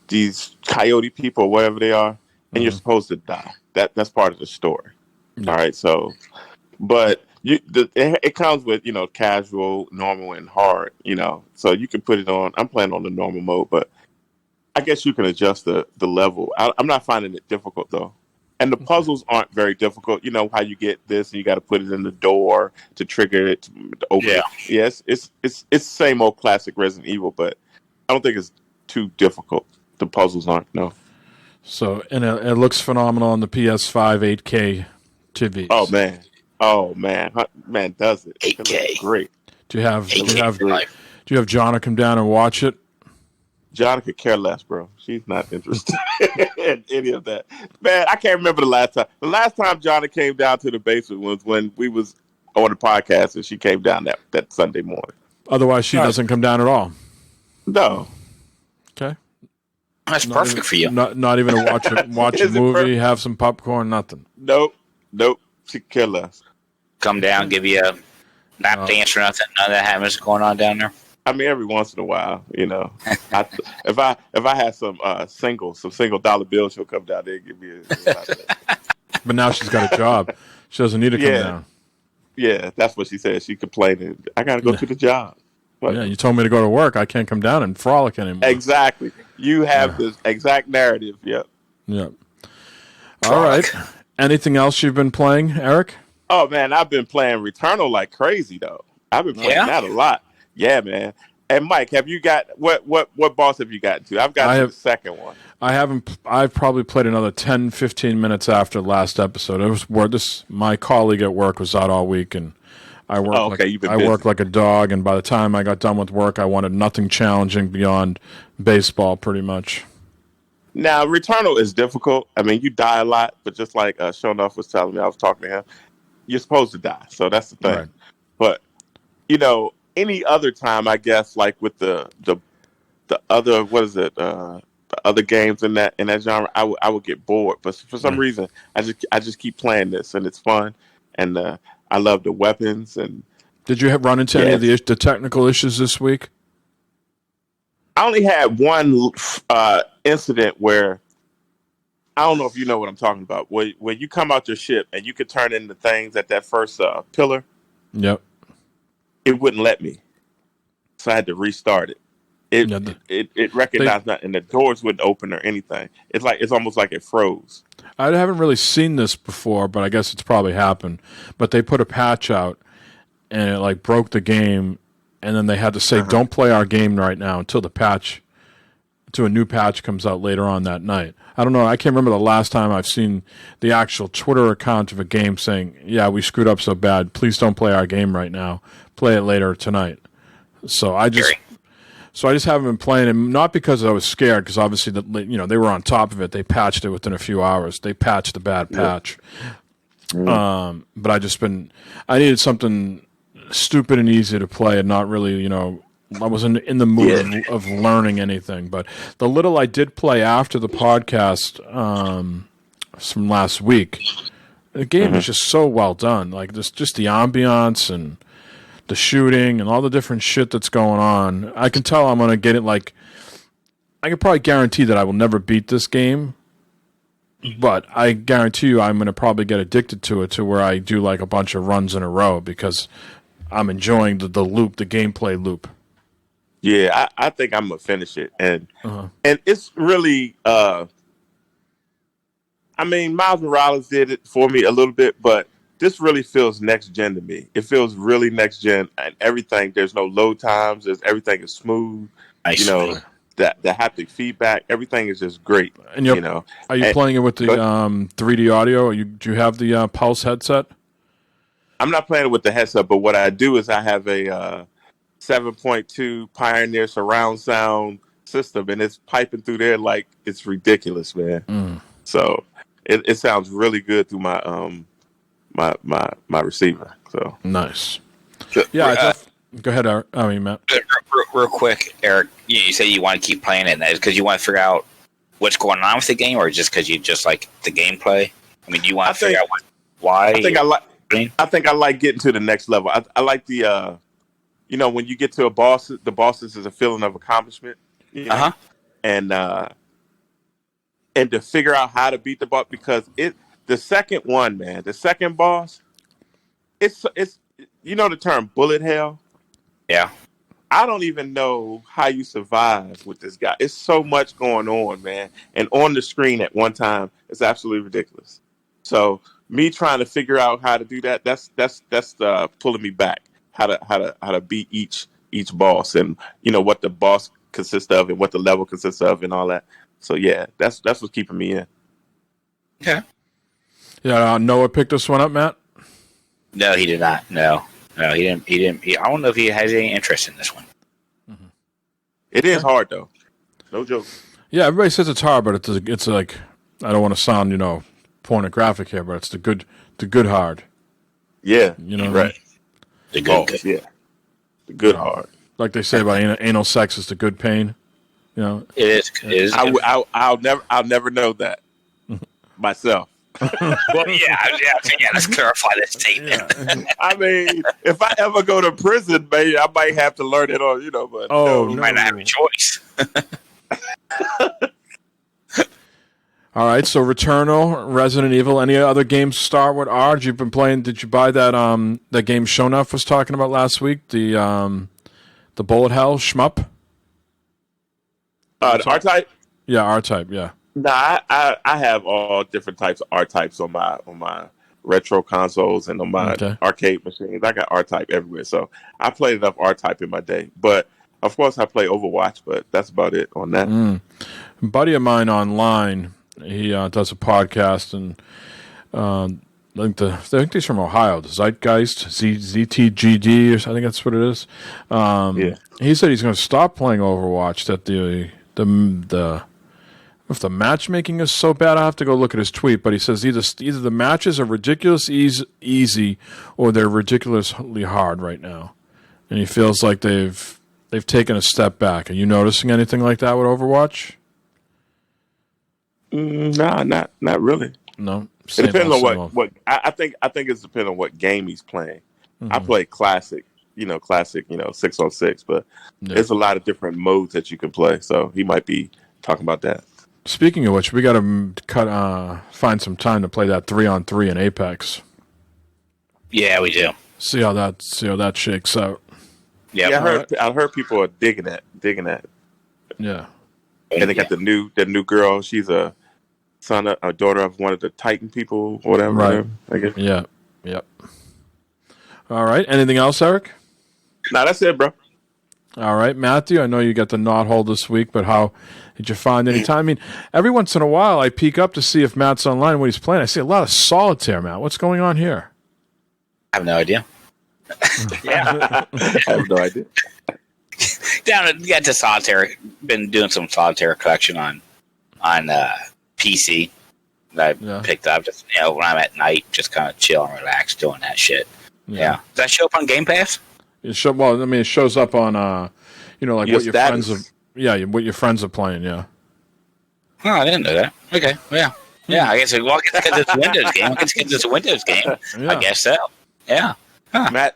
coyote people, whatever they are, and you're supposed to die. That's part of the story. Yeah. All right, so, but it comes with casual, normal, and hard. So you can put it on. I'm playing on the normal mode, but I guess you can adjust the level. I'm not finding it difficult though. And the puzzles aren't very difficult. You know how you get this, and you got to put it in the door to trigger it to open it. Yes, it's same old classic Resident Evil, but I don't think it's too difficult. The puzzles aren't, no. So, and it looks phenomenal on the PS5 8K TV. Oh man, does it? 8K, great. Do you have Jonna come down and watch it? Jonna could care less, bro. She's not interested in any of that. Man, I can't remember the last time. The last time Jonna came down to the basement was when we was on the podcast, and she came down that Sunday morning. Otherwise, she doesn't come down at all. No. Okay. That's perfect for you. Not even to watch a movie, have some popcorn, nothing. Nope. She could care less. Come down, give you a lap dance or nothing. None of that happens going on down there. I mean, every once in a while, if I had some single dollar bills, she'll come down there and give me a. But now she's got a job. She doesn't need to come down. Yeah, that's what she said. She complained. I got to go to the job. But, you told me to go to work. I can't come down and frolic anymore. Exactly. You have this exact narrative. Yep. All right. Anything else you've been playing, Eric? Oh man, I've been playing Returnal like crazy though. I've been playing that a lot. Yeah, man. And Mike, have you got what boss have you gotten to? I've got the second one. I haven't. I've probably played another 10, 15 minutes after the last episode. It was my colleague at work was out all week, and I worked like a dog. And by the time I got done with work, I wanted nothing challenging beyond baseball, pretty much. Now, Returnal is difficult. I mean, you die a lot, but just like Shonuff was telling me, I was talking to him. You're supposed to die, so that's the thing. Right. But any other time, I guess, like with the other the other games in that genre, I would get bored. But for some reason, I just keep playing this, and it's fun, and I love the weapons. And did you run into any of the technical issues this week? I only had one incident where I don't know if you know what I'm talking about. When you come out your ship and you could turn into things at that first pillar. Yep. It wouldn't let me, so I had to restart it. It recognized that, and the doors wouldn't open or anything. It's almost like it froze. I haven't really seen this before, but I guess it's probably happened. But they put a patch out, and it like broke the game, and then they had to say, "Don't play our game right now until a new patch comes out later on that night." I don't know. I can't remember the last time I've seen the actual Twitter account of a game saying, "Yeah, we screwed up so bad. Please don't play our game right now. Play it later tonight." So I just haven't been playing it, not because I was scared, because obviously they were on top of it. They patched it within a few hours. They patched the bad patch. But I needed something stupid and easy to play, and not really, I wasn't in the mood of learning anything. But the little I did play after the podcast from last week, the game is just so well done. Like just the ambiance and the shooting and all the different shit that's going on. I can tell I'm going to get it. Like, I can probably guarantee that I will never beat this game, but I guarantee you I'm going to probably get addicted to it, to where I do like a bunch of runs in a row, because I'm enjoying the loop, the gameplay loop. Yeah, I think I'm going to finish it. And it's really, Miles Morales did it for me a little bit, but this really feels next gen to me. It feels really next gen, and everything. There's no load times. Everything is smooth. Nice. The haptic feedback. Everything is just great. And are you playing it with the 3D audio? Do you have the Pulse headset? I'm not playing it with the headset, but what I do is I have a 7.2 Pioneer surround sound system, and it's piping through there like it's ridiculous, man. So it sounds really good through my my receiver. So nice. Yeah, go ahead, Eric. Matt. Real quick, Eric. You say you want to keep playing it, and that is because you want to figure out what's going on with the game, or just because you just like the gameplay? I mean, do you want to figure out why? I think I like getting to the next level. I like the when you get to a boss, the bosses is a feeling of accomplishment. And to figure out how to beat the boss, because the second one, man, the second boss, it's the term bullet hell. Yeah. I don't even know how you survive with this guy. It's so much going on, man. And on the screen at one time, it's absolutely ridiculous. So me trying to figure out how to do that, that's pulling me back. How to beat each boss, and what the boss consists of, and what the level consists of, and all that. So yeah, that's what's keeping me in. Okay. Yeah, Noah picked this one up, Matt? No, he did not. No, he didn't. I don't know if he has any interest in this one. It is hard, though. No joke. Yeah, everybody says it's hard, but it's like, I don't want to sound, pornographic here, but it's the good hard. Yeah, right. The good. Yeah. The good hard. Like they say about anal sex is the good pain. It is. I'll never know that myself. Well, yeah. Let's clarify this statement. Yeah. I mean, if I ever go to prison, maybe I might have to learn it on, but you might not have a choice. All right, so Returnal, Resident Evil, any other games to start with? You've been playing? Did you buy that game Shonuff was talking about last week? The bullet hell shmup. The R-Type. Yeah, R-Type. Yeah. Nah, I have all different types of R-Types on my retro consoles and on my arcade machines. I got R-Type everywhere, so I played enough R-Type in my day. But of course, I play Overwatch, but that's about it on that. A buddy of mine online, he does a podcast, and I think he's from Ohio. The Zeitgeist, ZTGD, or I think that's what it is. He said he's going to stop playing Overwatch. That if the matchmaking is so bad, I have to go look at his tweet. But he says either the matches are ridiculously easy or they're ridiculously hard right now, and he feels like they've taken a step back. Are you noticing anything like that with Overwatch? Nah, not really. No, it depends on what I think it's depending on what game he's playing. I play classic, classic, 6-on-6, but there's a lot of different modes that you can play. So he might be talking about that. Speaking of which, we got to find some time to play that 3-on-3 in Apex. Yeah, we do. See how that shakes out. Yep. Yeah, I heard people are digging it. Yeah. And they got the new girl. She's a daughter of one of the Titan people, or whatever. Right. I guess. Yeah. Yep. All right. Anything else, Eric? No, that's it, bro. All right, Matthew. I know you got the knot hole this week, but how did you find any time? I mean, every once in a while, I peek up to see if Matt's online when he's playing. I see a lot of solitaire, Matt. What's going on here? I have no idea. I have no idea. Got to solitaire. Been doing some solitaire collection on PC that I picked up. Just when I'm at night, just kind of chill and relax doing that shit. Yeah. Does that show up on Game Pass? It shows up on like your what your status. friends have. Yeah, what your friends are playing. Yeah. Oh, I didn't know that. Okay. Yeah. Yeah. I guess it's a Windows game. I guess it's a Windows game. Yeah. I guess so. Yeah. Huh.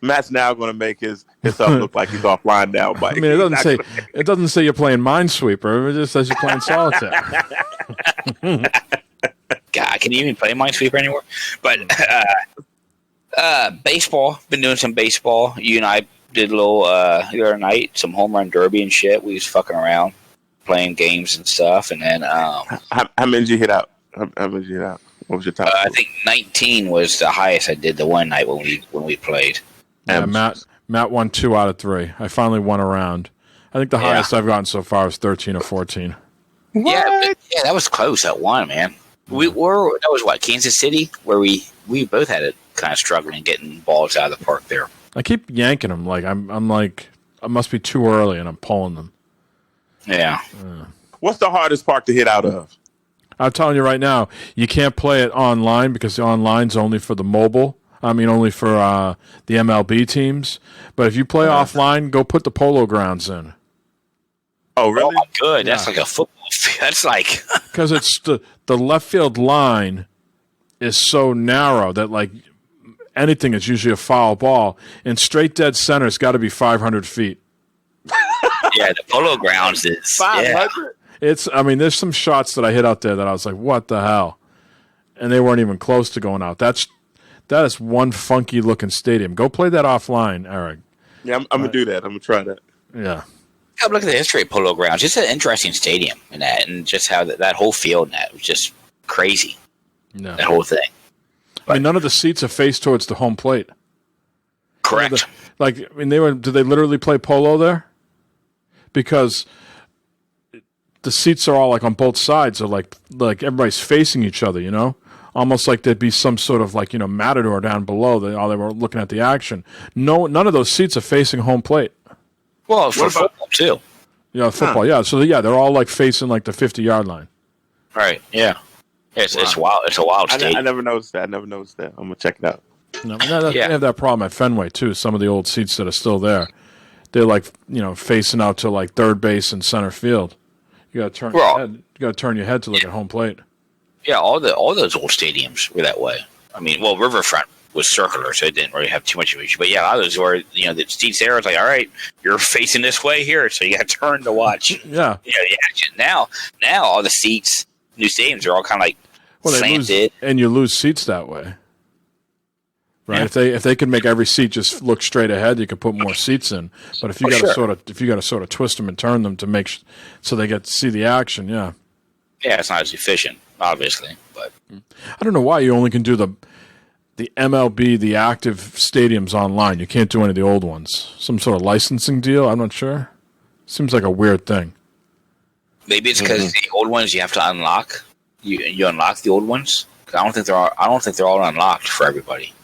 Matt's now going to make himself look like he's offline now. But I mean, it doesn't say you're playing Minesweeper. It just says you're playing solitaire. God, can you even play Minesweeper anymore? But baseball. Been doing some baseball. You and I did a little the other night, some home run derby and shit. We was fucking around, playing games and stuff. And then how many did you hit out? How many did you hit out? What was your top? I think 19 was the highest I did the one night when we played. Yeah, Matt won 2 out of 3. I finally won a round. I think the highest I've gotten so far is 13 or 14. Yeah, that was close. That one, man. That was what, Kansas City, where we both had it kind of struggling getting balls out of the park there. I keep yanking them. Like I'm like, I must be too early, and I'm pulling them. Yeah. What's the hardest park to hit out of? I'm telling you right now, you can't play it online because the online's only for the mobile. I mean, only for the MLB teams. But if you play offline, go put the Polo Grounds in. Oh, really? Oh, good. That's like a football field. That's like... Because it's the left field line is so narrow that, like, anything is usually a foul ball. And straight dead center's got to be 500 feet. Yeah, the Polo Grounds is... 500? There's some shots that I hit out there that I was like, what the hell? And they weren't even close to going out. That is one funky looking stadium. Go play that offline, Eric. Yeah, I'm going to do that. I'm going to try that. Yeah. Look at the history of Polo Grounds. It's an interesting stadium in that, and just how that whole field in that was just crazy. No. That whole thing. But, I mean, none of the seats are faced towards the home plate. Correct. Did they literally play polo there? Because the seats are all like on both sides, or like everybody's facing each other, you know? Almost like there'd be some sort of like, matador down below. They were looking at the action. No, none of those seats are facing home plate. Well, for football too. Yeah, football. Yeah, so they're all like facing like the 50-yard line. Right. Yeah. It's wild. It's a wild stadium. I never noticed that. I'm gonna check it out. No, they have that problem at Fenway too. Some of the old seats that are still there, they're like facing out to like third base and center field. You got to turn your head. You got to turn your head to look at home plate. Yeah, all those old stadiums were that way. I mean, well, Riverfront was circular, so it didn't really have too much of an issue. But yeah, a lot of those were, the seats there was like, all right, you're facing this way here, so you got to turn to watch. Yeah. Now all the seats, new stadiums are all kind of like slanted, and you lose seats that way. Right? Yeah. If they could make every seat just look straight ahead, you could put more seats in. But if you got to sort of twist them and turn them to make so they get to see the action, yeah. Yeah, it's not as efficient, obviously. But I don't know why you only can do the MLB, the active stadiums online. You can't do any of the old ones. Some sort of licensing deal. I'm not sure. Seems like a weird thing. Maybe it's because the old ones you have to unlock. You unlock the old ones. I don't think they're all unlocked for everybody.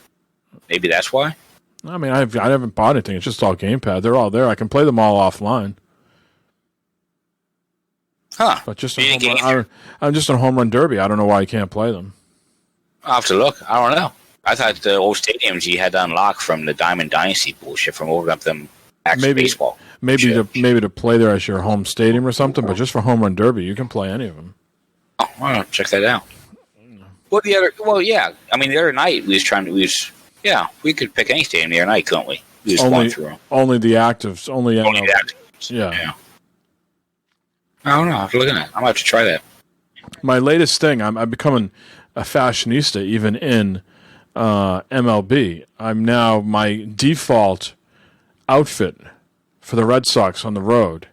Maybe that's why. I mean, I haven't bought anything. It's just all gamepad. They're all there. I can play them all offline. Huh? But just I'm just on home run derby. I don't know why you can't play them. I'll have to look. I don't know. I thought the old stadiums you had to unlock from the Diamond Dynasty bullshit from over up them baseball. Maybe to play there as your home stadium or something. But just for home run derby, you can play any of them. Oh, why not check that out? Well, yeah. I mean, the other night we could pick any stadium the other night, couldn't we? Just going through them. Only the actives. Only Only the actives. Yeah. I don't know. I have to look at that. I'm going to have to try that. My latest thing, I'm becoming a fashionista even in MLB. I'm now my default outfit for the Red Sox on the road.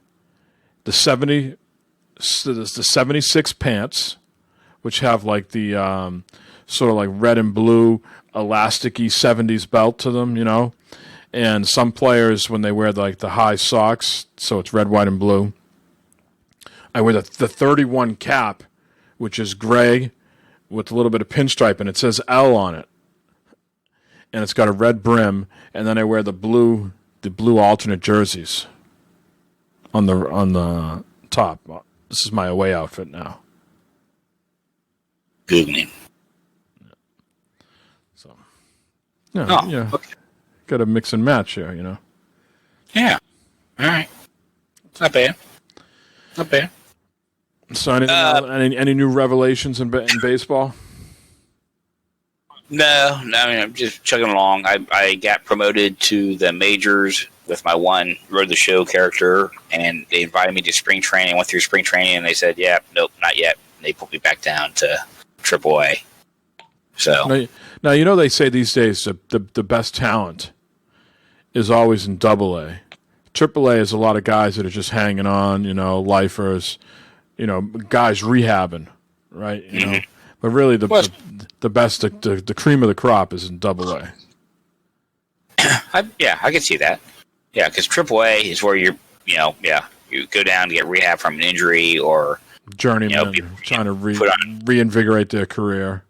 The 76 pants, which have like the sort of like red and blue elasticy 70s belt to them, you know. And some players, when they wear like the high socks, so it's red, white, and blue. I wear the 31 cap, which is gray with a little bit of pinstripe, and it says L on it. And it's got a red brim, and then I wear the blue alternate jerseys on the top. This is my away outfit now. Googling. So, yeah, okay. Got to mix and match here, you know. Yeah. All right. It's not bad. Not bad. So, any new revelations in baseball? No. I mean, I'm just chugging along. I got promoted to the majors with my one Road the Show character, and they invited me to spring training. I went through spring training, and they said, "Yeah, nope, not yet." And they put me back down to AAA. So now you know they say these days the best talent is always in AA. AAA is a lot of guys that are just hanging on, you know, lifers, you know, guys rehabbing, right? You know, but really the best, the cream of the crop is in AA. I can see that. Yeah, because AAA is where you go down to get rehab from an injury or journeyman trying to reinvigorate their career.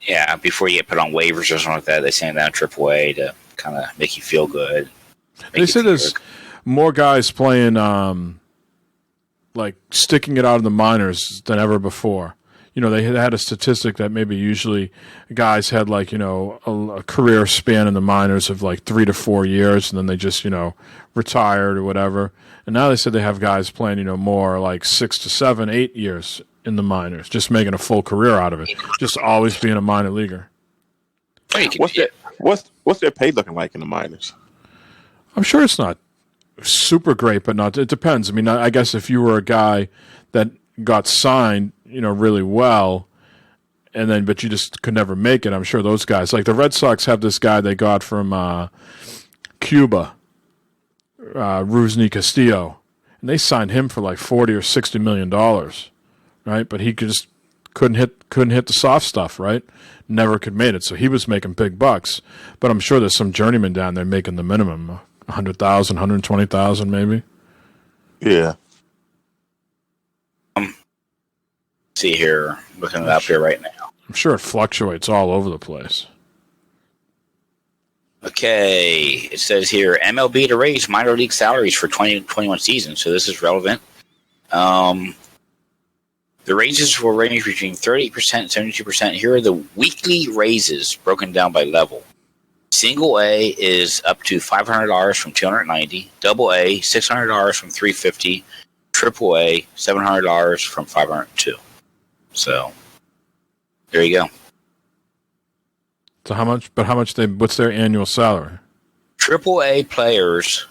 Yeah, before you get put on waivers or something like that, they send down AAA to kind of make you feel good. They say there's more guys playing, like sticking it out in the minors than ever before. You know, they had a statistic that maybe usually guys had like, you know, a career span in the minors of like 3 to 4 years, and then they just, you know, retired or whatever. And now they said they have guys playing, you know, more like 6 to 7, 8 years in the minors, just making a full career out of it, just always being a minor leaguer. What's their pay looking like in the minors? I'm sure it's not super great, but it depends. I mean, I guess if you were a guy that got signed, you know, really well, but you just could never make it, I'm sure those guys, like the Red Sox have this guy they got from Cuba, Rusney Castillo, and they signed him for like $40 or $60 million, right? But he couldn't hit the soft stuff, right? Never could make it, so he was making big bucks. But I'm sure there's some journeyman down there making the minimum, 100,000, 120,000, maybe. Yeah. See here, looking it up here right now. I'm sure it fluctuates all over the place. Okay, it says here MLB to raise minor league salaries for 2021 season, so this is relevant. The raises will range between 38% and 72%. Here are the weekly raises broken down by level. Single A is up to $500 from $290. Double A, $600 from $350. Triple A, $700 from $502. So, there you go. So how much? But what's their annual salary? Triple A players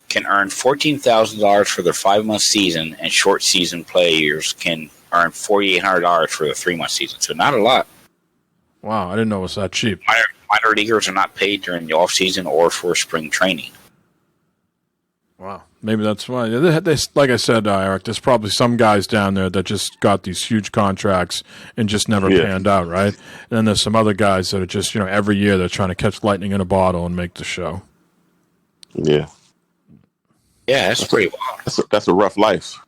can earn $14,000 for their 5-month season, and short season players can earn $4,800 for the 3-month season. So not a lot. Wow, I didn't know it was that cheap. Minor leaguers are not paid during the off season or for spring training. Wow, maybe that's why. Like I said, Eric, there's probably some guys down there that just got these huge contracts and just never panned out, right? And then there's some other guys that are just, you know, every year they're trying to catch lightning in a bottle and make the show. Yeah. Yeah, that's pretty wild. That's a rough life.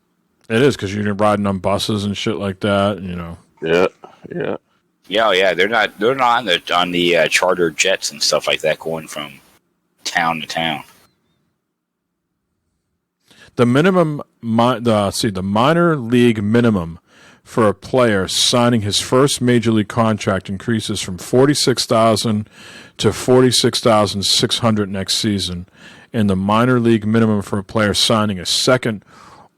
It is, because you're riding on buses and shit like that, you know. Yeah. Yeah. They're not on the charter jets and stuff like that going from town to town. The minor league minimum for a player signing his first major league contract increases from $46,000 to $46,600 next season, and the minor league minimum for a player signing a second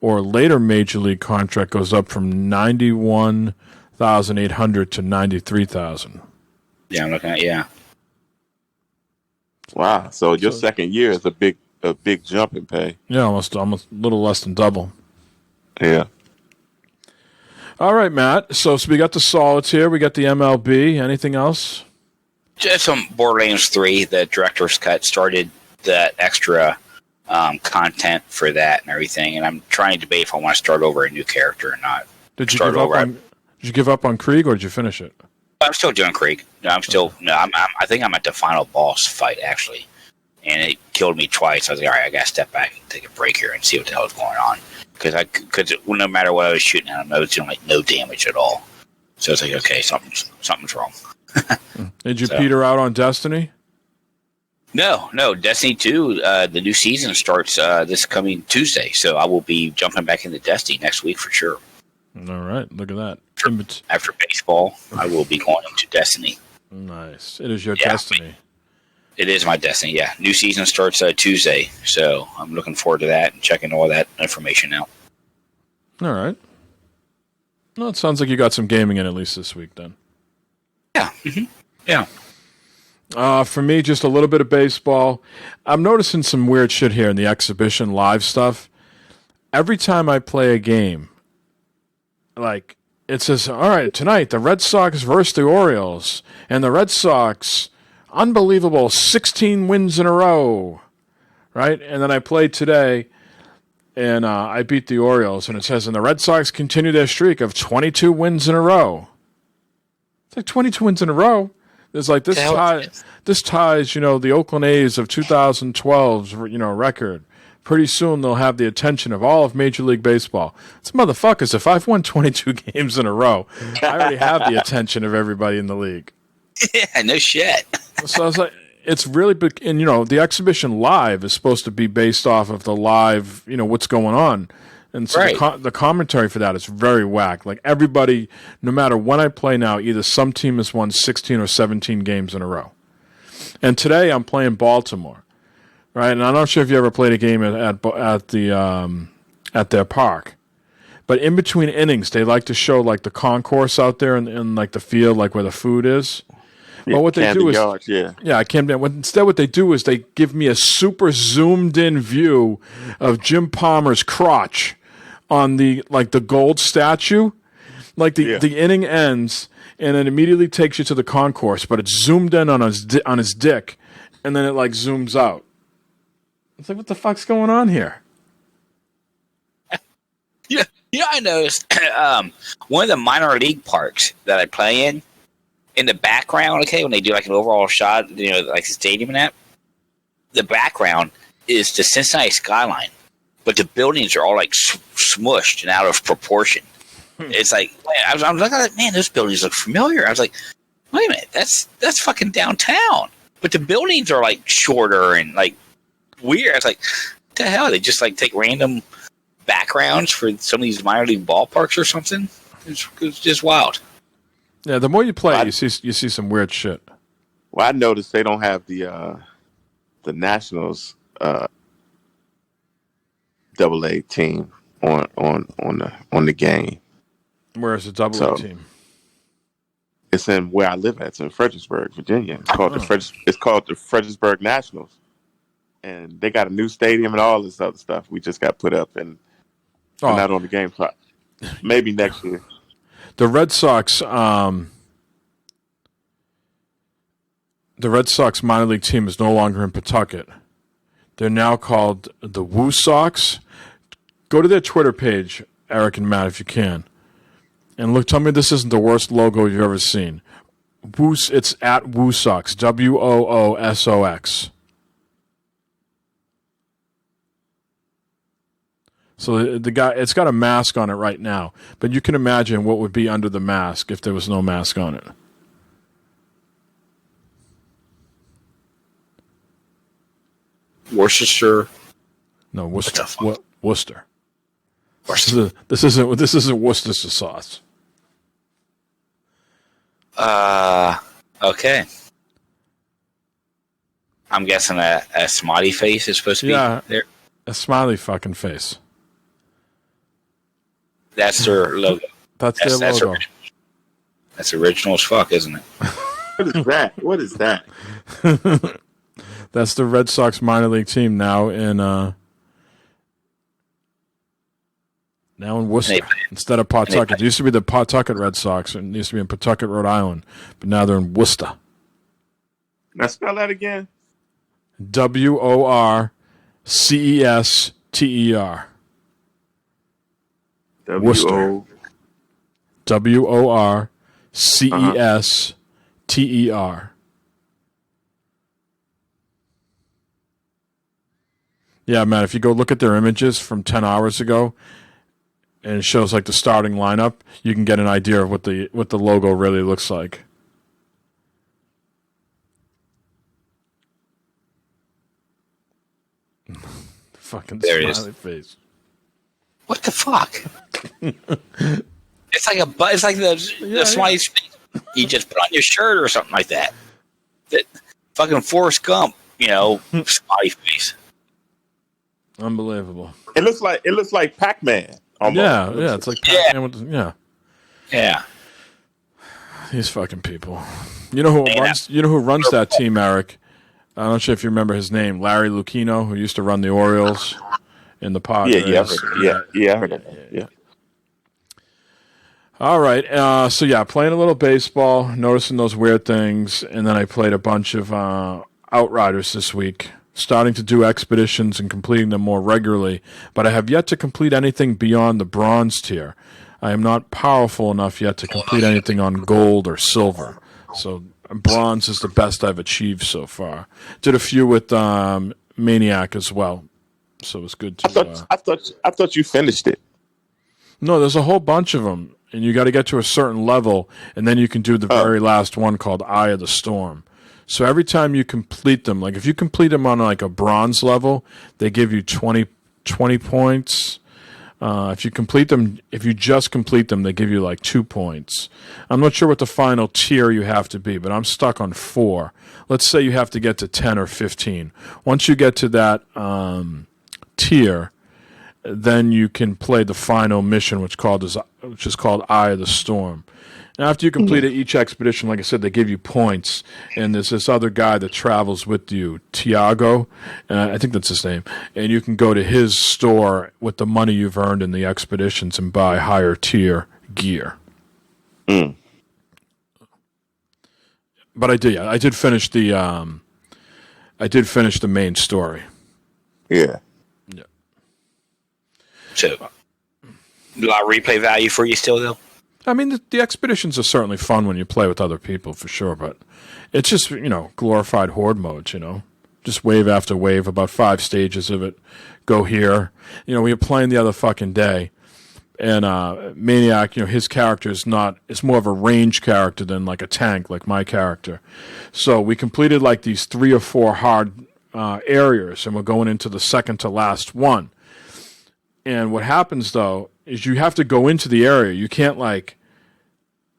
or later major league contract goes up from $91,800 to $93,000. Yeah, I'm looking at Wow. So your second year is a big jump in pay. Yeah, almost a little less than double. Yeah. All right, Matt. So we got the Solids here. We got the MLB. Anything else? Just some Borderlands 3, the director's cut started that extra content for that and everything, and I'm trying to debate if I want to start over a new character or not. Did you give up on Krieg, or did you finish it? I'm still doing Krieg. No, I think I'm at the final boss fight actually, and it killed me twice. I was like, all right, I gotta step back and take a break here and see what the hell is going on, because no matter what I was shooting at him, I was doing like no damage at all. So it's like, okay, something's wrong. Did you peter out on Destiny? No. Destiny 2, the new season starts this coming Tuesday, so I will be jumping back into Destiny next week for sure. All right, look at that. After baseball, I will be going into Destiny. Nice. It is your Destiny. It is my Destiny, yeah. New season starts Tuesday, so I'm looking forward to that and checking all that information out. All right. Well, it sounds like you got some gaming in at least this week, then. Yeah. Mm-hmm. Yeah. For me, just a little bit of baseball. I'm noticing some weird shit here in the exhibition live stuff. Every time I play a game, like, it says, all right, tonight, the Red Sox versus the Orioles, and the Red Sox, unbelievable, 16 wins in a row, right? And then I played today, and I beat the Orioles, and it says, and the Red Sox continue their streak of 22 wins in a row. It's like 22 wins in a row. There's like this ties, the Oakland A's of 2012's, record. Pretty soon they'll have the attention of all of Major League Baseball. It's motherfuckers. If I've won 22 games in a row, I already have the attention of everybody in the league. Yeah, no shit. So I was like, it's really big. And, the exhibition live is supposed to be based off of the live, what's going on. And so right. the commentary for that is very whack. Like everybody, no matter when I play now, either some team has won 16 or 17 games in a row. And today I'm playing Baltimore. Right, and I'm not sure if you ever played a game at their park, but in between innings, they like to show like the concourse out there in like the field, like where the food is. Yeah, but what they do is, yards, I can't. Instead, what they do is they give me a super zoomed in view of Jim Palmer's crotch on the gold statue. Like the inning ends, and it immediately takes you to the concourse, but it's zoomed in on his dick, and then it like zooms out. It's like, what the fuck's going on here? Yeah, I noticed one of the minor league parks that I play in the background, okay, when they do like an overall shot, like the stadium and that, the background is the Cincinnati skyline, but the buildings are all like smushed and out of proportion. It's like, I was looking at it, man, those buildings look familiar. I was like, wait a minute, that's fucking downtown. But the buildings are like shorter and like weird. I was like, what the hell? They just like take random backgrounds for some of these minor league ballparks or something. It's just wild. Yeah, the more you play, you see some weird shit. Well, I noticed they don't have the Nationals AA team on the game. Where's the AA team? It's in where I live at. It's in Fredericksburg, Virginia. It's called the Fredericksburg Nationals. And they got a new stadium and all this other stuff. We just got put up and not on the game clock. Maybe next year. The Red Sox, minor league team is no longer in Pawtucket. They're now called the Woo Sox. Go to their Twitter page, Eric and Matt, if you can, and tell me this isn't the worst logo you've ever seen. It's at Woo Sox, WOOSOX. So the guy, it's got a mask on it right now, but you can imagine what would be under the mask if there was no mask on it. Worcestershire. No, Worcester. Worcester. Worcester. This isn't Worcestershire sauce. Okay. I'm guessing a smiley face is supposed to be there. A smiley fucking face. That's their logo. That's their logo. That's original as fuck, isn't it? What is that? That's the Red Sox minor league team now in Worcester instead of Pawtucket. It used to be the Pawtucket Red Sox, and it used to be in Pawtucket, Rhode Island, but now they're in Worcester. Now spell that again. WORCESTER. Worcester. WORCESTER. Yeah, man, if you go look at their images from 10 hours ago and it shows like the starting lineup, you can get an idea of what the logo really looks like. Fucking there smiley face. What the fuck? It's like the smiley face you just put on your shirt or something like that. That fucking Forrest Gump, smiley face. Unbelievable. It looks like Pac-Man. Almost. Yeah, it's like Pac-Man with Yeah. These fucking people. You know who runs that team, Eric? I'm not sure if you remember his name, Larry Lucchino, who used to run the Orioles in the Padres. Yeah, I heard of that. Yeah. All right. Playing a little baseball, noticing those weird things, and then I played a bunch of Outriders this week, starting to do expeditions and completing them more regularly, but I have yet to complete anything beyond the bronze tier. I am not powerful enough yet to complete anything on gold or silver. So bronze is the best I've achieved so far. Did a few with Maniac as well, so it was good to. I thought you finished it. No, there's a whole bunch of them, and you got to get to a certain level, and then you can do the very last one called Eye of the Storm. So every time you complete them, like if you complete them on like a bronze level, they give you 20 points. If you just complete them, they give you like 2 points. I'm not sure what the final tier you have to be, but I'm stuck on 4. Let's say you have to get to 10 or 15. Once you get to that tier, then you can play the final mission, which is called Eye of the Storm. And after you complete each expedition, like I said, they give you points. And there's this other guy that travels with you, Tiago, I think that's his name. And you can go to his store with the money you've earned in the expeditions and buy higher tier gear. But I did finish the main story. Yeah. So, a lot of replay value for you still, though? I mean, the expeditions are certainly fun when you play with other people, for sure, but it's just, glorified horde mode, Just wave after wave, about 5 stages of it. Go here. We were playing the other fucking day, and Maniac, his character it's more of a range character than like a tank, like my character. So we completed like these 3 or 4 hard areas, and we're going into the second to last one. And what happens, though, is you have to go into the area. You can't ride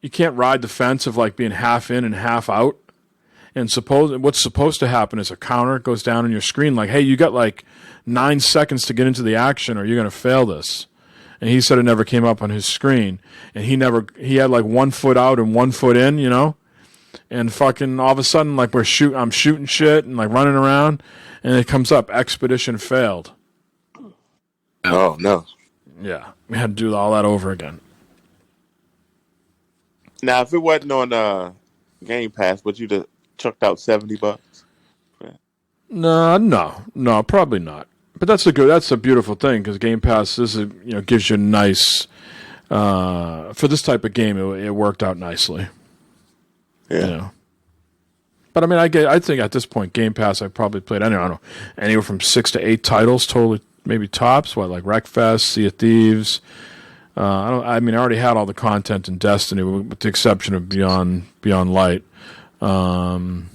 the fence of like being half in and half out. And what's supposed to happen is a counter goes down on your screen like, hey, you got like 9 seconds to get into the action or you're going to fail this. And he said it never came up on his screen. And he had like 1 foot out and 1 foot in, And fucking all of a sudden, like I'm shooting shit and like running around. And it comes up, expedition failed. Oh, no. Yeah, we had to do all that over again. Now, if it wasn't on Game Pass, would you have chucked out $70? Yeah. No, probably not. But that's a beautiful thing because Game Pass gives you nice for this type of game. It worked out nicely. Yeah. But I mean, I think at this point, Game Pass, I probably played anywhere from 6 to 8 titles totally. Maybe tops, like Wreckfest, Sea of Thieves. I already had all the content in Destiny, with the exception of Beyond Light, MLB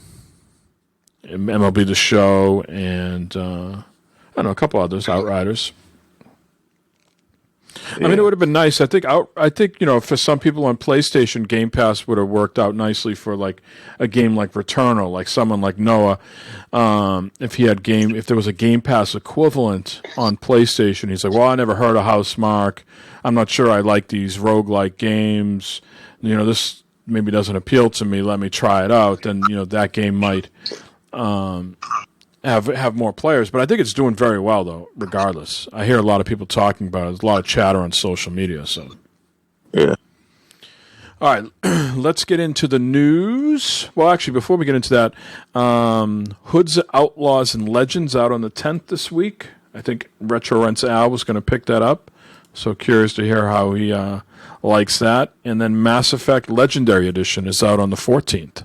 The Show, and a couple others, Outriders. Yeah. I mean, it would have been nice. I think for some people on PlayStation, Game Pass would have worked out nicely for like a game like Returnal, like someone like Noah. If there was a Game Pass equivalent on PlayStation, he's like, well, I never heard of Housemarque. I'm not sure I like these roguelike games. This maybe doesn't appeal to me. Let me try it out. Then that game might have more players. But I think it's doing very well, though, regardless. I hear a lot of people talking about it. There's a lot of chatter on social media. So, yeah. All right, let's get into the news. Well, actually, before we get into that, Hoods, Outlaws, and Legends out on the 10th this week. I think Retro Rents Al was going to pick that up. So curious to hear how he likes that. And then Mass Effect Legendary Edition is out on the 14th.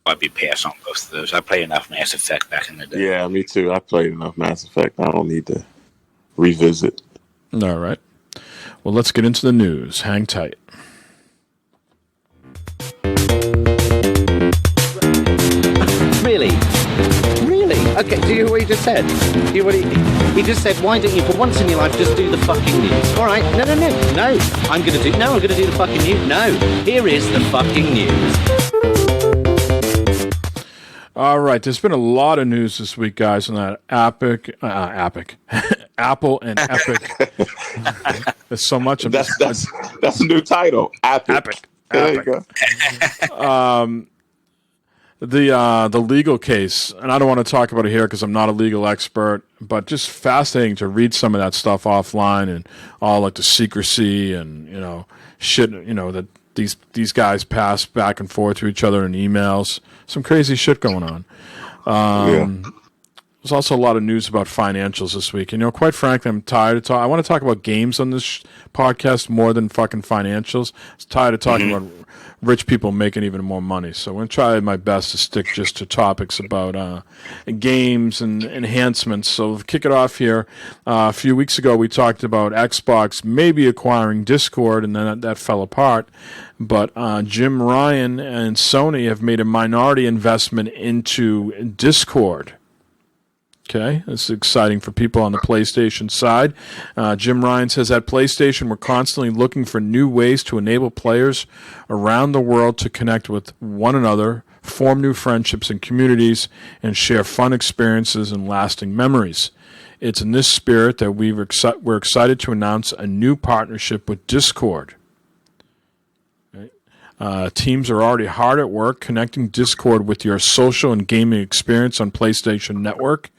I'd be pass on both of those. I played enough Mass Effect back in the day. Yeah, me too. I played enough Mass Effect. I don't need to revisit. All right. Well, let's get into the news. Hang tight. Really? Okay, do you hear what he just said? Do you hear what he just said, why don't you, for once in your life, just do the fucking news? All right, no. I'm going to do the fucking news. No, here is the fucking news. All right, there's been a lot of news this week, guys, on that Apple and Epic. There's so much of that's a new title. Epic. There you go. The legal case, and I don't want to talk about it here because I'm not a legal expert, but just fascinating to read some of that stuff offline and all like the secrecy and shit that these guys pass back and forth to each other in emails. Some crazy shit going on. There's also a lot of news about financials this week. And, quite frankly, I'm tired of talking. I want to talk about games on this podcast more than fucking financials. I'm tired of talking about rich people making even more money. So I'm going to try my best to stick just to topics about games and enhancements. So we'll kick it off here. A few weeks ago, we talked about Xbox maybe acquiring Discord, and then that fell apart. But Jim Ryan and Sony have made a minority investment into Discord. Okay, this is exciting for people on the PlayStation side. Jim Ryan says at PlayStation, we're constantly looking for new ways to enable players around the world to connect with one another, form new friendships and communities, and share fun experiences and lasting memories. It's in this spirit that we're excited to announce a new partnership with Discord. Teams are already hard at work connecting Discord with your social and gaming experience on PlayStation Network.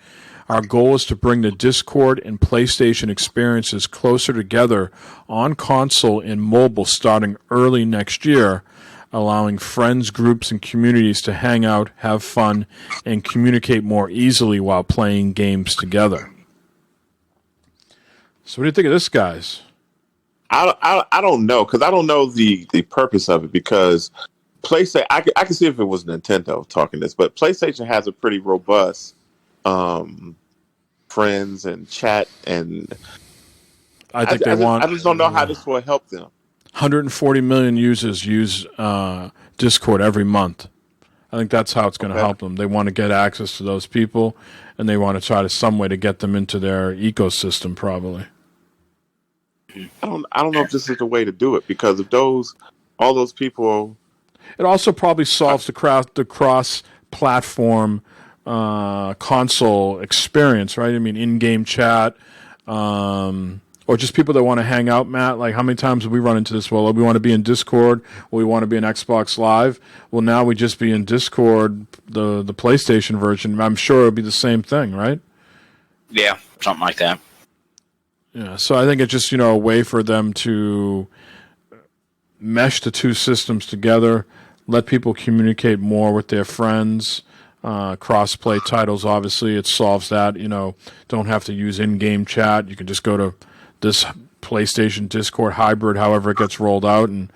Our goal is to bring the Discord and PlayStation experiences closer together on console and mobile starting early next year, allowing friends, groups, and communities to hang out, have fun, and communicate more easily while playing games together. So what do you think of this, guys? I don't know, because I don't know the purpose of it, because PlayStation, I can see if it was Nintendo talking this, but PlayStation has a pretty robust friends and chat, and I just don't know how this will help them. 140 million users use Discord every month. I think that's how it's going to help them. They want to get access to those people, and they want to try to some way to get them into their ecosystem, probably. I don't know if this is the way to do it, because if all those people. It also probably solves the cross-platform console experience, right? I mean, in-game chat, or just people that want to hang out, Matt. Like, how many times have we run into this? Well, we want to be in Discord, or we want to be in Xbox Live. Well, now we just be in Discord, the PlayStation version. I'm sure it'll be the same thing, right? Yeah, something like that. Yeah, so I think it's just, a way for them to mesh the two systems together, let people communicate more with their friends. Cross-play titles, obviously, it solves that. Don't have to use in-game chat. You can just go to this PlayStation Discord hybrid, however it gets rolled out, and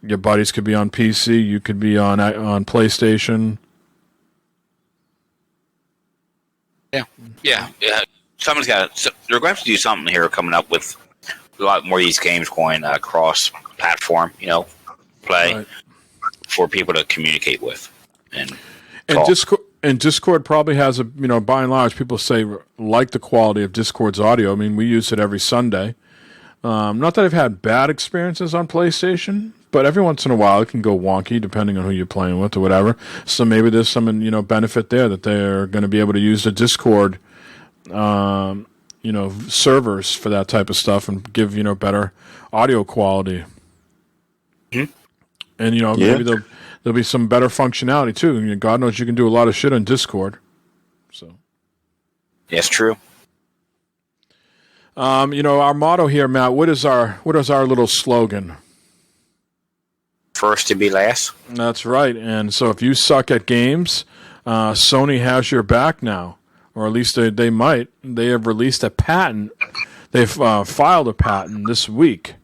your buddies could be on PC, you could be on PlayStation. Yeah. Someone's got. They're going to have to do something here coming up with a lot more of these games going cross-platform, play for people to communicate with and Discord probably has by and large, people say like the quality of Discord's audio. I mean, we use it every Sunday. Not that I've had bad experiences on PlayStation, but every once in a while it can go wonky depending on who you're playing with or whatever. So maybe there's some benefit there that they're going to be able to use the Discord servers for that type of stuff and give better audio quality. Mm-hmm. And maybe there'll be some better functionality too. And God knows you can do a lot of shit on Discord. So, That's true. Our motto here, Matt. What is our little slogan? First to be last. That's right. And so, if you suck at games, Sony has your back now, or at least they might. They have released a patent. They've filed a patent this week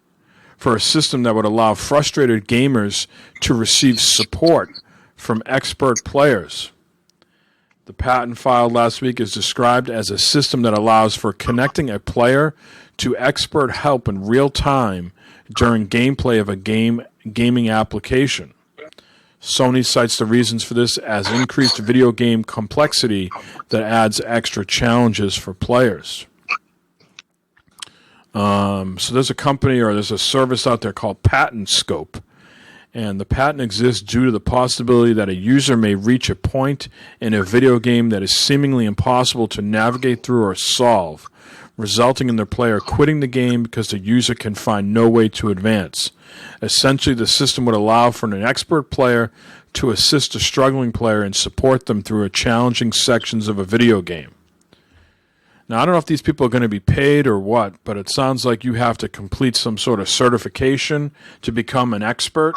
for a system that would allow frustrated gamers to receive support from expert players. The patent filed last week is described as a system that allows for connecting a player to expert help in real time during gameplay of a gaming application. Sony cites the reasons for this as increased video game complexity that adds extra challenges for players. So there's a company or there's a service out there called Patent Scope. And the patent exists due to the possibility that a user may reach a point in a video game that is seemingly impossible to navigate through or solve, resulting in the player quitting the game because the user can find no way to advance. Essentially, the system would allow for an expert player to assist a struggling player and support them through challenging sections of a video game. Now, I don't know if these people are going to be paid or what, but it sounds like you have to complete some sort of certification to become an expert.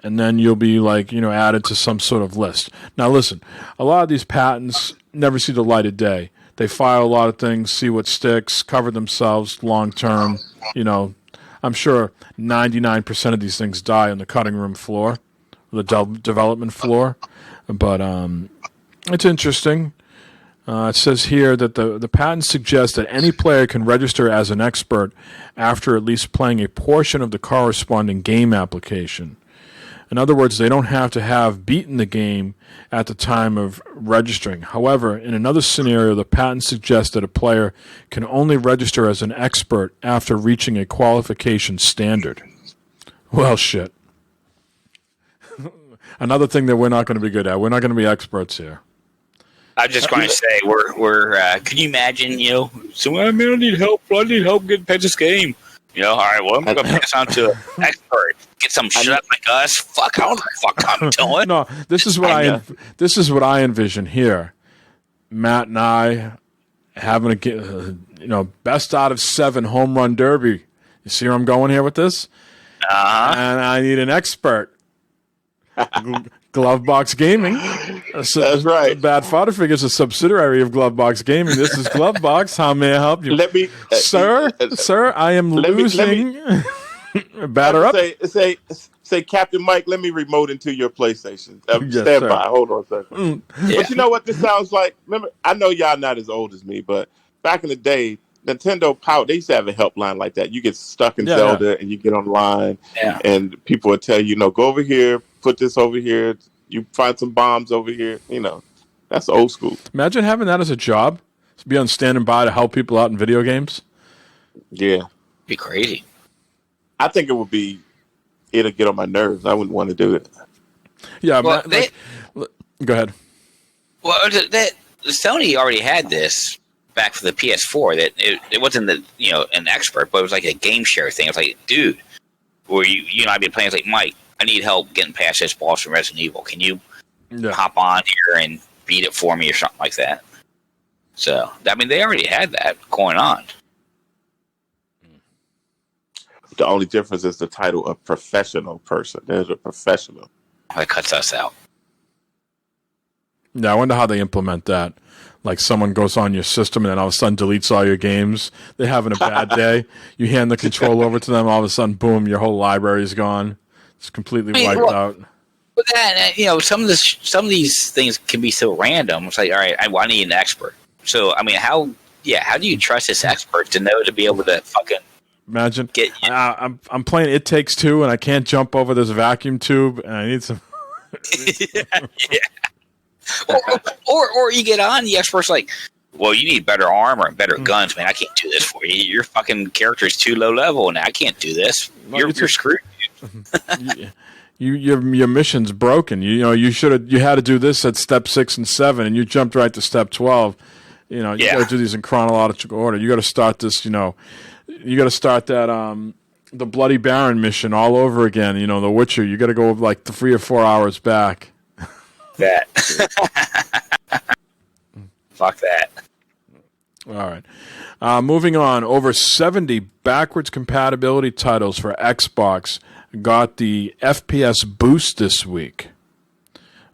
And then you'll be added to some sort of list. Now, listen, a lot of these patents never see the light of day. They file a lot of things, see what sticks, cover themselves long term. I'm sure 99% of these things die on the cutting room floor, the development floor. But it's interesting. It says here that the patent suggests that any player can register as an expert after at least playing a portion of the corresponding game application. In other words, they don't have to have beaten the game at the time of registering. However, in another scenario, the patent suggests that a player can only register as an expert after reaching a qualification standard. Well, shit. Another thing that we're not going to be good at. We're not going to be experts here. I'm just going to say, can you imagine, so I need help getting past this game. All right, well, I'm going to pass on to an expert. Get some shit like us. Fuck, I don't know what the fuck I'm doing. No, this is what I envision here. Matt and I having a best out of 7 home run derby. You see where I'm going here with this? Uh-huh. And I need an expert. Glovebox Gaming. That's right. Bad Fodder Figure is a subsidiary of Glovebox Gaming. This is Glovebox. How may I help you? Let me, sir, I am losing. Batter up. Say, Captain Mike, let me remote into your PlayStation. Yes, stand sir. by. Hold on a second. Yeah. But you know what this sounds like? Remember, I know y'all not as old as me, but back in the day, Nintendo Power, they used to have a helpline like that. You get stuck in Zelda and you get online and people would tell you, go over here, put this over here, you find some bombs over here. That's old school. Imagine having that as a job. Be on standing by to help people out in video games. Yeah. Be crazy. I think it'll get on my nerves. I wouldn't want to do it. Yeah. Well, go ahead. Well, Sony already had this back for the PS4 that it wasn't an expert, but it was like a game share thing. It was like, dude, where you and I've been playing. It's like, Mike, I need help getting past this boss from Resident Evil. Can you hop on here and beat it for me or something like that? So, they already had that going on. The only difference is the title of professional person. There's a professional. That cuts us out. Yeah, I wonder how they implement that. Like someone goes on your system and then all of a sudden deletes all your games. They're having a bad day. You hand the control over to them. All of a sudden, boom, your whole library is gone. It's completely wiped out. But that, some of these things can be so random. It's like, all right, I need an expert. So, how do you trust this expert to know to be able to fucking imagine? I'm playing It Takes Two and I can't jump over this vacuum tube and I need some. yeah. Or you get on, the expert's like, well, you need better armor and better guns, man. I can't do this for you. Your fucking character is too low level, and I can't do this. You're screwed. Your mission's broken. You had to do this at step 6 and 7, and you jumped right to step 12. You got to do these in chronological order. You got to start this. You got to start that the Bloody Baron mission all over again. You know, The Witcher. You got to go like 3 or 4 hours back. That. Fuck that. All right. Moving on. Over 70 backwards compatibility titles for Xbox got the FPS boost this week.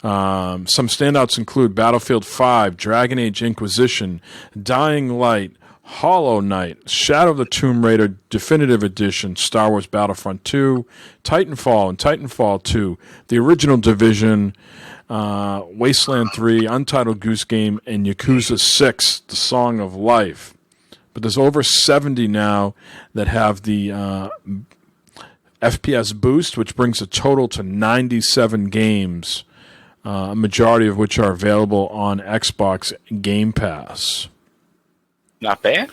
Some standouts include Battlefield 5, Dragon Age Inquisition, Dying Light, Hollow Knight, Shadow of the Tomb Raider Definitive Edition, Star Wars Battlefront 2, Titanfall and Titanfall 2, the original Division, Wasteland 3, Untitled Goose Game, and Yakuza 6, The Song of Life. But there's over 70 now that have the FPS boost, which brings a total to 97 games, a majority of which are available on Xbox Game Pass. Not bad.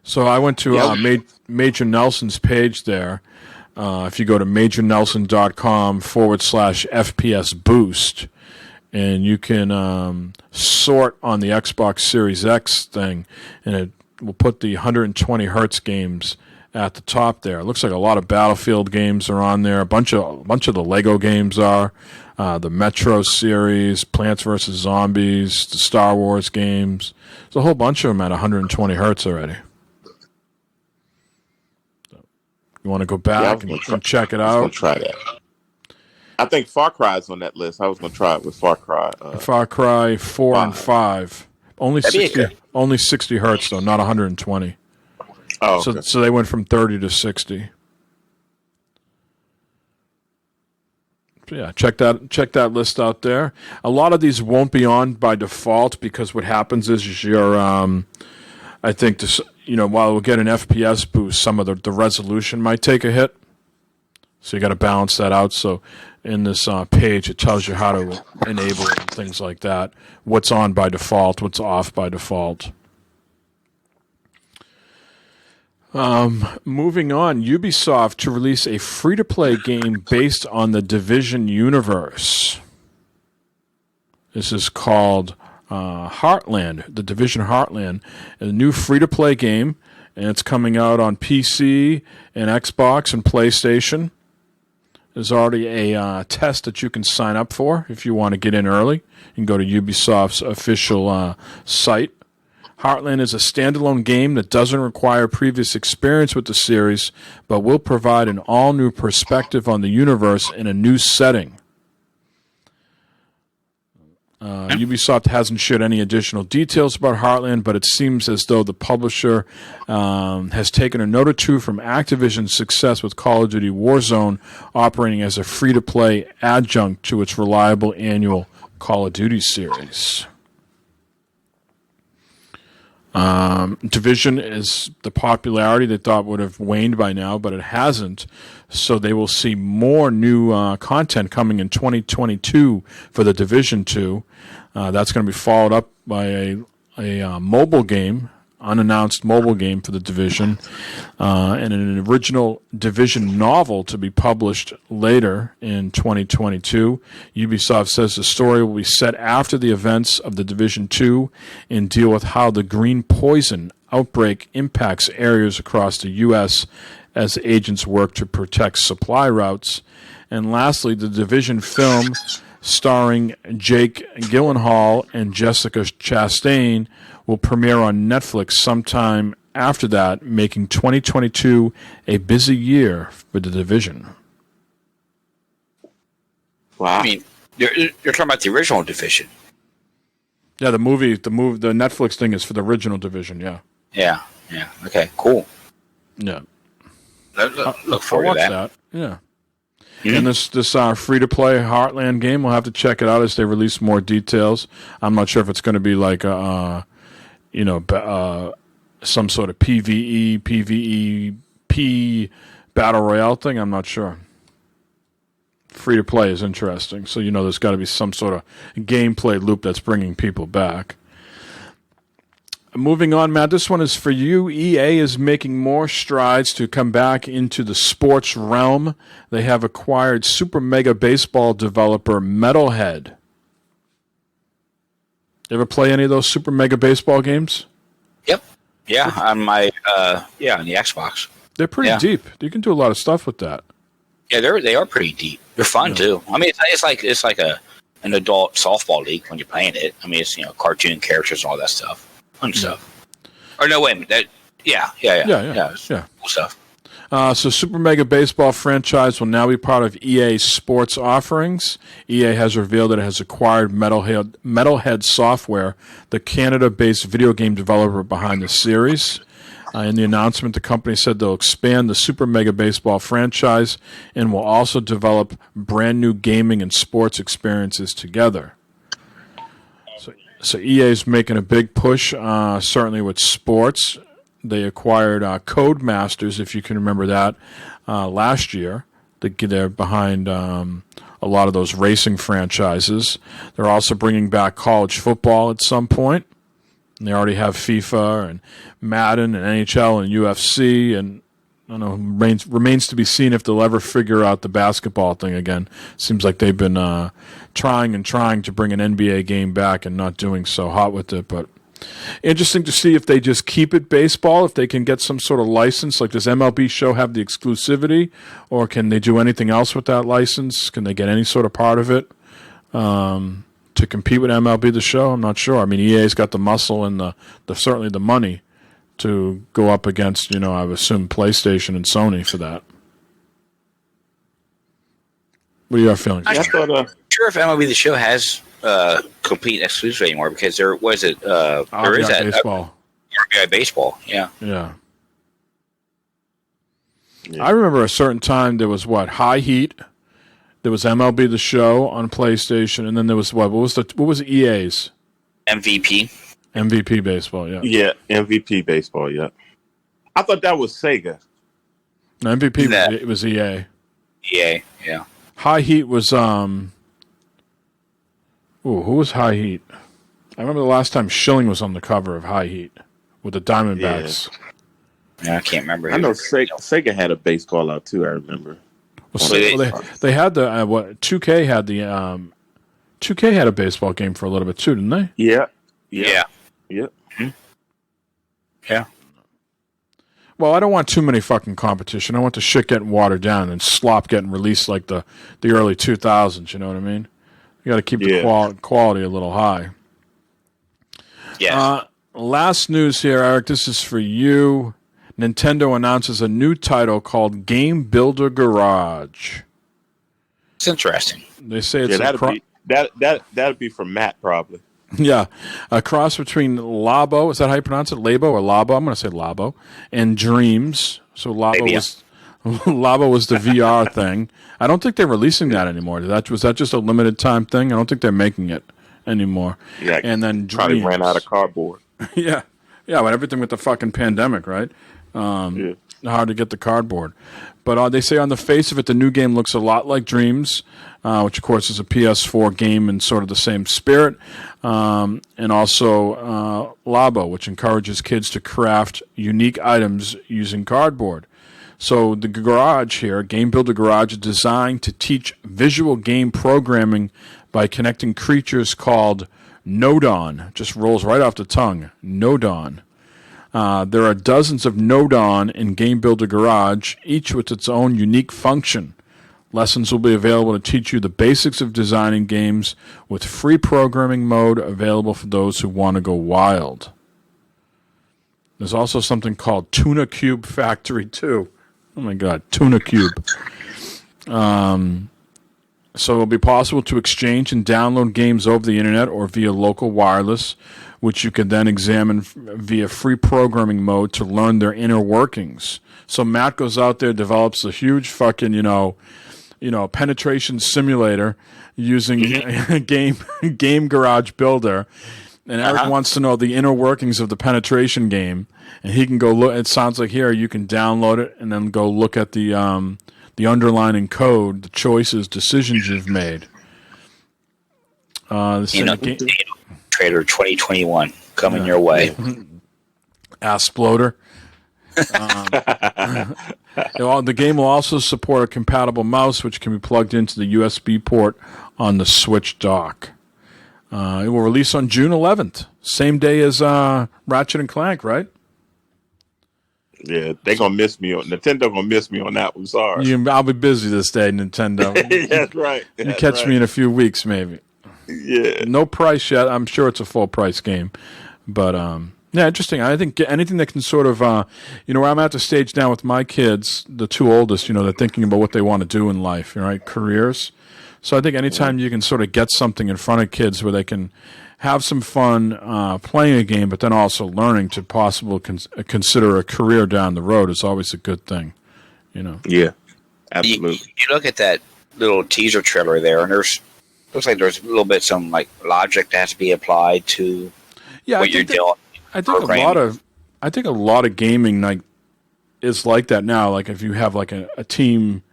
So I went to Major Nelson's page there. If you go to majornelson.com/FPS boost, and you can sort on the Xbox Series X thing, and it will put the 120 hertz games at the top there. It looks like a lot of Battlefield games are on there. A bunch of the Lego games are. The Metro series, Plants vs. Zombies, the Star Wars games. There's a whole bunch of them at 120 hertz already. So, you want to go back and check it out? I was going to try that. I think Far Cry is on that list. I was going to try it with Far Cry. Far Cry 4 and 5. Only 60 hertz, though, not 120. Oh, okay. So they went from 30 to 60. So yeah, check that list out there. A lot of these won't be on by default because what happens is you're, I think, this, while we'll get an FPS boost, some of the resolution might take a hit. So you got to balance that out. So in this page, it tells you how to enable it and things like that. What's on by default, what's off by default. Moving on, Ubisoft to release a free-to-play game based on the Division universe. This is called Heartland, the Division Heartland, a new free-to-play game, and it's coming out on PC and Xbox and PlayStation. There's already a test that you can sign up for if you want to get in early. You can go to Ubisoft's official site. Heartland is a standalone game that doesn't require previous experience with the series, but will provide an all-new perspective on the universe in a new setting. Ubisoft hasn't shared any additional details about Heartland, but it seems as though the publisher has taken a note or two from Activision's success with Call of Duty Warzone, operating as a free-to-play adjunct to its reliable annual Call of Duty series. Division is the popularity they thought would have waned by now, but it hasn't. So they will see more new content coming in 2022 for the Division 2. That's going to be followed up by a mobile game, unannounced mobile game for the Division, and an original Division novel to be published later in 2022. Ubisoft says the story will be set after the events of the Division 2 and deal with how the green poison outbreak impacts areas across the U.S. as agents work to protect supply routes. And lastly, the Division film starring Jake Gyllenhaal and Jessica Chastain will premiere on Netflix sometime after that, making 2022 a busy year for the Division. Wow. I mean, you're talking about the original Division. Yeah, the Netflix thing is for the original Division, yeah. Yeah. Okay, cool. Yeah. Look forward to that. Yeah. Mm-hmm. And this free-to-play Heartland game, we'll have to check it out as they release more details. I'm not sure if it's going to be like some sort of PvP battle royale thing. I'm not sure. Free-to-play is interesting, so there's got to be some sort of gameplay loop that's bringing people back. Moving on, Matt, this one is for you. EA is making more strides to come back into the sports realm. They have acquired Super Mega Baseball developer Metalhead. You ever play any of those Super Mega Baseball games? Yep. Yeah, on my on the Xbox. They're pretty deep. You can do a lot of stuff with that. Yeah, they are pretty deep. They're fun too. I mean, it's like an adult softball league when you're playing it. I mean, it's cartoon characters and all that stuff, fun stuff. Or no, wait a minute. Yeah. Cool stuff. So Super Mega Baseball franchise will now be part of EA Sports offerings. EA has revealed that it has acquired Metalhead Software, the Canada-based video game developer behind the series. In the announcement, the company said they'll expand the Super Mega Baseball franchise and will also develop brand new gaming and sports experiences together. So EA is making a big push, certainly with sports. They acquired Codemasters, if you can remember that, last year. They're behind a lot of those racing franchises. They're also bringing back college football at some point. And they already have FIFA and Madden and NHL and UFC, and I don't know, remains to be seen if they'll ever figure out the basketball thing again. Seems like they've been trying to bring an NBA game back and not doing so hot with it. But interesting to see if they just keep it baseball, if they can get some sort of license. Like, does MLB Show have the exclusivity, or can they do anything else with that license? Can they get any sort of part of it? To compete with MLB The Show, I'm not sure. I mean, EA's got the muscle and the certainly the money to go up against, I would assume PlayStation and Sony for that. What are your feelings? I'm not sure if MLB The Show has complete exclusivity anymore, because there was it. There is that baseball. RBI baseball. Yeah. I remember a certain time there was High Heat. There was MLB The Show on PlayStation, and then there was what was EA's? MVP Baseball, yeah. Yeah, MVP Baseball, yeah. I thought that was Sega. No, MVP was EA. EA, yeah. High Heat was who was High Heat? I remember the last time Schilling was on the cover of High Heat with the Diamondbacks. Yeah, I can't remember. I know Sega had a baseball out too, I remember. They had the 2K had the 2K had a baseball game for a little bit too, didn't they? Yeah. Mm-hmm. Yeah. Well, I don't want too many fucking competition. I want the shit getting watered down and slop getting released like the early 2000s. You know what I mean? You got to keep the quality a little high. Yeah. Last news here, Eric. This is for you. Nintendo announces a new title called Game Builder Garage. It's interesting. They say it's that'd be from Matt probably. Yeah, a cross between Labo. Is that how you pronounce it? Labo or Labo? I'm going to say Labo. And Dreams. So Labo was the VR thing. I don't think they're releasing that anymore. Was that just a limited time thing? I don't think they're making it anymore. Yeah, and then probably ran out of cardboard. Yeah, but everything with the fucking pandemic, right? Hard to get the cardboard. But they say on the face of it, the new game looks a lot like Dreams, which of course is a PS4 game in sort of the same spirit. And also Labo, which encourages kids to craft unique items using cardboard. So the garage here, Game Builder Garage, is designed to teach visual game programming by connecting creatures called Nodon. Just rolls right off the tongue. Nodon. There are dozens of Nodon in Game Builder Garage, each with its own unique function. Lessons will be available to teach you the basics of designing games, with free programming mode available for those who want to go wild. There's also something called Tuna Cube Factory 2. Oh my God, Tuna Cube. So it'll be possible to exchange and download games over the internet or via local wireless, which you can then examine via free programming mode to learn their inner workings. So Matt goes out there, develops a huge fucking, penetration simulator using game Garage Builder, and Eric wants to know the inner workings of the penetration game, and he can go look. It sounds like here you can download it and then go look at the underlining code, the choices, decisions you've made. Trader 2021 coming your way. Assploder. The game will also support a compatible mouse, which can be plugged into the USB port on the Switch dock. It will release on June 11th, same day as Ratchet and Clank, right? Yeah, they gonna miss me on Nintendo. Gonna miss me on that one. Sorry. I'll be busy this day, Nintendo. That's right. You catch me in a few weeks, maybe. Yeah. No price yet. I'm sure it's a full price game, but yeah, interesting. I think anything that can sort of, where I'm at the stage now with my kids, the two oldest, they're thinking about what they want to do in life, right? Careers. So I think anytime you can sort of get something in front of kids where they can have some fun playing a game, but then also learning to possibly consider a career down the road is always a good thing, Yeah, absolutely. You look at that little teaser trailer there, and looks like there's a little bit some like logic that has to be applied to what you're doing. I think a lot of gaming is like that now. Like if you have like a team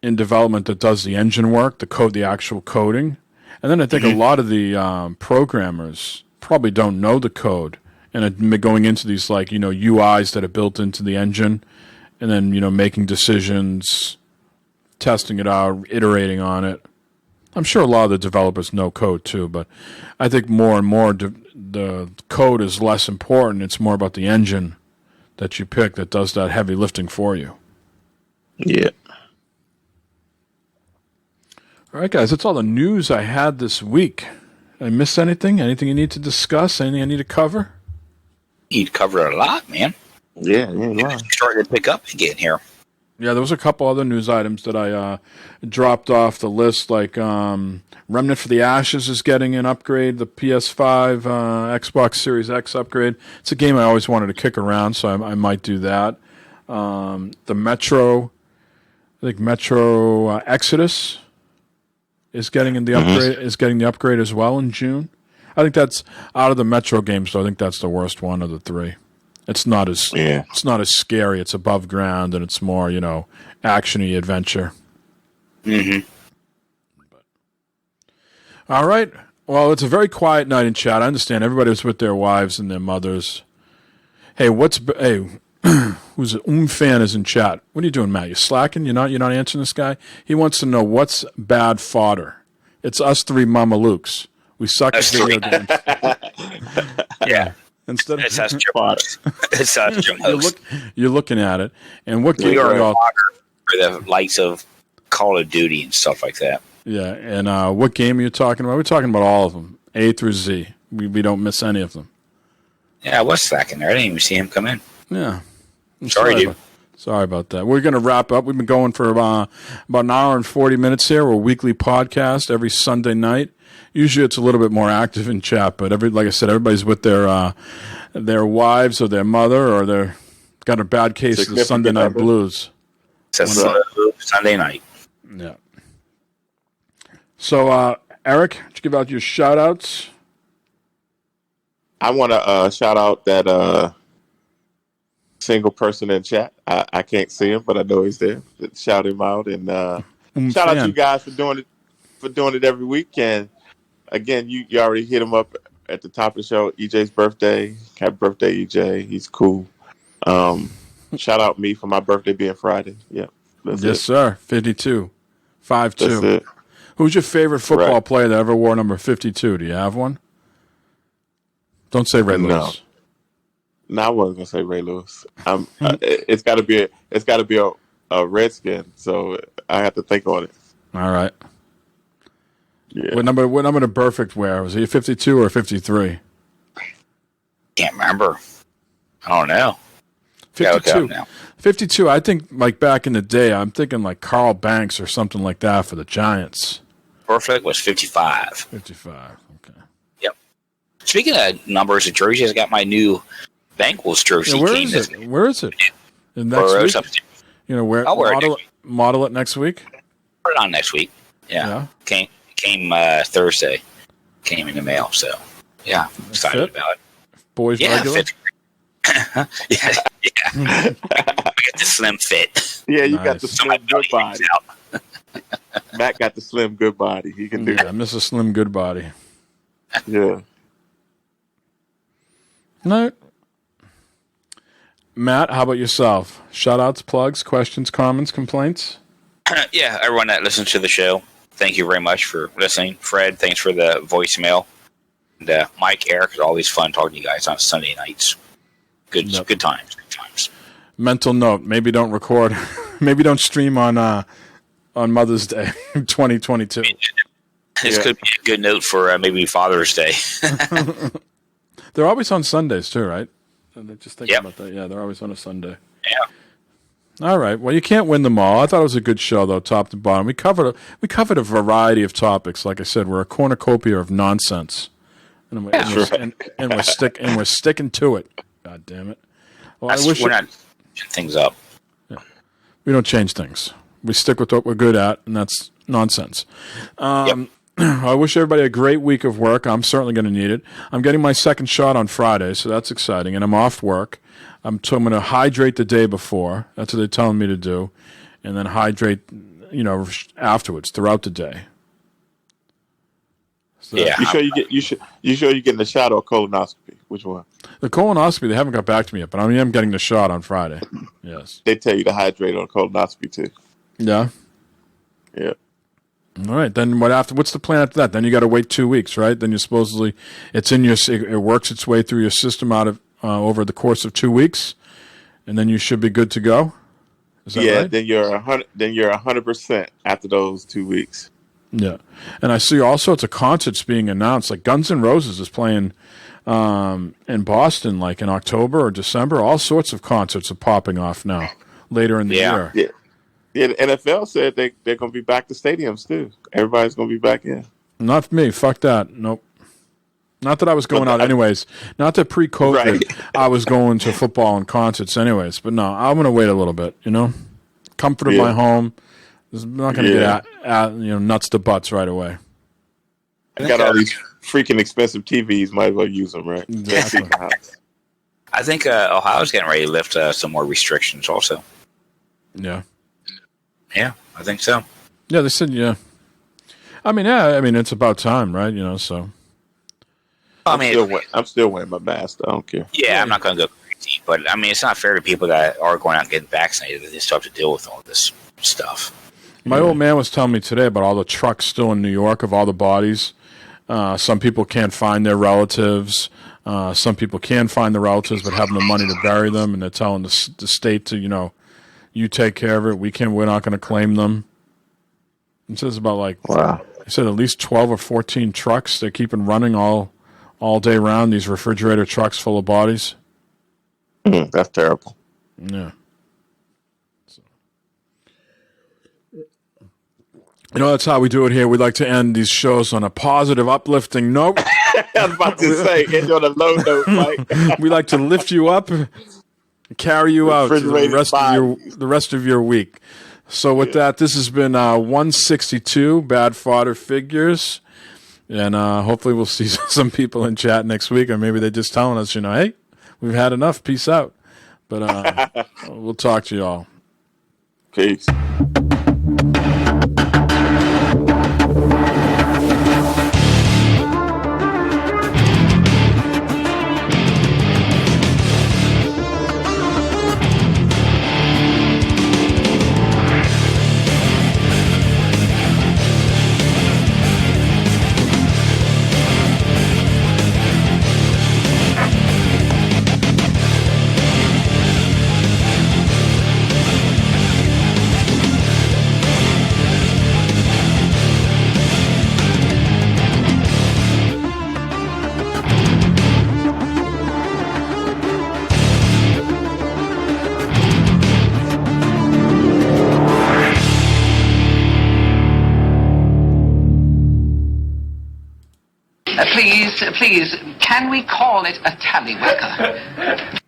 in development that does the engine work, the actual coding. And then I think a lot of the programmers probably don't know the code and going into these UIs that are built into the engine and then, making decisions, testing it out, iterating on it. I'm sure a lot of the developers know code too, but I think more and more the code is less important. It's more about the engine that you pick that does that heavy lifting for you. Yeah. All right, guys, that's all the news I had this week. Did I miss anything? Anything you need to discuss? Anything I need to cover? You'd cover a lot, man. Yeah. Starting to pick up again here. Yeah, there was a couple other news items that I dropped off the list, like Remnant for the Ashes is getting an upgrade, the PS5, Xbox Series X upgrade. It's a game I always wanted to kick around, so I might do that. The Metro Exodus is getting the upgrade. Is getting the upgrade as well in June. I think that's out of the Metro games, so I think that's the worst one of the three. It's not as scary. It's above ground and it's more actiony adventure. Mm-hmm. All right. Well, it's a very quiet night in chat. I understand everybody was with their wives and their mothers. Hey, who's an fan is in chat? What are you doing, Matt? You slacking? You're not answering this guy. He wants to know what's bad fodder. It's us three Mama Lukes. We suck at video games. Yeah. Instead of it's us jokes. It's us jokes. You're looking at it, and what game we are y'all? For the likes of Call of Duty and stuff like that. Yeah, and what game are you talking about? We're talking about all of them, A through Z. We don't miss any of them. Yeah, I was slacking there. I didn't even see him come in. Yeah. Sorry, dude. Sorry about that. We're going to wrap up. We've been going for about an hour and 40 minutes here. We're a weekly podcast every Sunday night. Usually it's a little bit more active in chat, but like I said, everybody's with their wives or their mother or they're got a bad case of the Sunday night blues. Sunday night. Yeah. So, Eric, did you give out your shout-outs? I want to shout out that single person in chat. I can't see him, but I know he's there. Shout him out and shout out to you guys for doing it every week. And again, you already hit him up at the top of the show. EJ's birthday. Happy birthday, EJ. He's cool. Shout out me for my birthday being Friday. Yeah. Yes, sir. 52. 5'2". That's it. Who's your favorite football player that ever wore number 52? Do you have one? Don't say Ray Lewis. No, I wasn't gonna say Ray Lewis. It's got to be a Redskin. So I have to think on it. All right. Yeah. What number did Perfect wear? Was he 52 or 53? Can't remember. I don't know. 52. 52. I think like back in the day, I'm thinking like Carl Banks or something like that for the Giants. Perfect was 55. 55. Okay. Yep. Speaking of numbers and jerseys, I got my new Bengals jersey. Yeah, where is it? Next week? Model it next week? Put it on next week. Yeah. Came Thursday. Came in the mail, so yeah, I'm excited about it. Boys regular? Fit. yeah. I got the slim fit. Yeah, you got the slim good body. Matt got the slim good body. He can do that. I miss a slim good body. Yeah. No. Matt, how about yourself? Shout-outs, plugs, questions, comments, complaints? Yeah, everyone that listens to the show, thank you very much for listening. Fred, thanks for the voicemail. And Mike, Eric, it's always fun talking to you guys on Sunday nights. Good times. Good times. Mental note: maybe don't record, maybe don't stream on Mother's Day, 2022. This could be a good note for maybe Father's Day. They're always on Sundays too, right? Just thinking Yep. about that. Yeah, they're always on a Sunday. Yeah. All right. Well, you can't win them all. I thought it was a good show, though, top to bottom. We covered a variety of topics. Like I said, we're a cornucopia of nonsense, and we're sticking to it. God damn it! Well, We're not changing things up. Yeah. We don't change things. We stick with what we're good at, and that's nonsense. I wish everybody a great week of work. I'm certainly going to need it. I'm getting my second shot on Friday, so that's exciting. And I'm off work. I'm going to hydrate the day before. That's what they're telling me to do. And then hydrate, afterwards, throughout the day. So Yeah. You sure you're getting the shot or colonoscopy? Which one? The colonoscopy, they haven't got back to me yet, but I am getting the shot on Friday. Yes. They tell you to hydrate on colonoscopy too. Yeah. Yeah. All right. Then what's the plan after that? Then you got to wait 2 weeks, right? Then it works its way through your system over the course of 2 weeks, and then you should be good to go. Is that right? Then you're 100% after those 2 weeks. Yeah. And I see all sorts of concerts being announced. Like Guns N' Roses is playing in Boston, like in October or December. All sorts of concerts are popping off now later in the year. Yeah. Yeah, the NFL said they're going to be back to stadiums, too. Everybody's going to be back in. Not me. Fuck that. Nope. Not that I was going out anyways. Not that pre-COVID Right. I was going to football and concerts anyways. But no, I'm going to wait a little bit, Comfort of my home. I'm not going to get nuts to butts right away. You got all these freaking expensive TVs. Might as well use them, right? Exactly. I think Ohio's getting ready to lift some more restrictions also. Yeah. Yeah, I think so. Yeah, they said, yeah. I mean, it's about time, right? So. I'm still wearing my mask. I don't care. Yeah, I'm not going to go crazy, but I mean, it's not fair to people that are going out and getting vaccinated that they still have to deal with all this stuff. My old man was telling me today about all the trucks still in New York of all the bodies. Some people can't find their relatives. Some people can find the relatives but have no money to bury them, and they're telling the state to, you take care of it. We're not going to claim them. It says about he said at least 12 or 14 trucks they're keeping running all day round, these refrigerator trucks full of bodies. That's terrible. Yeah. That's how we do it here. We like to end these shows on a positive, uplifting note. I was about to say, end on a low note, Mike. We like to lift you up, carry you out to the rest of your week. So with that, this has been 162 Bad Fodder Figures. And hopefully we'll see some people in chat next week, or maybe they're just telling us, hey, we've had enough. Peace out. But we'll talk to you all. Peace. Please, can we call it a tallywhacker?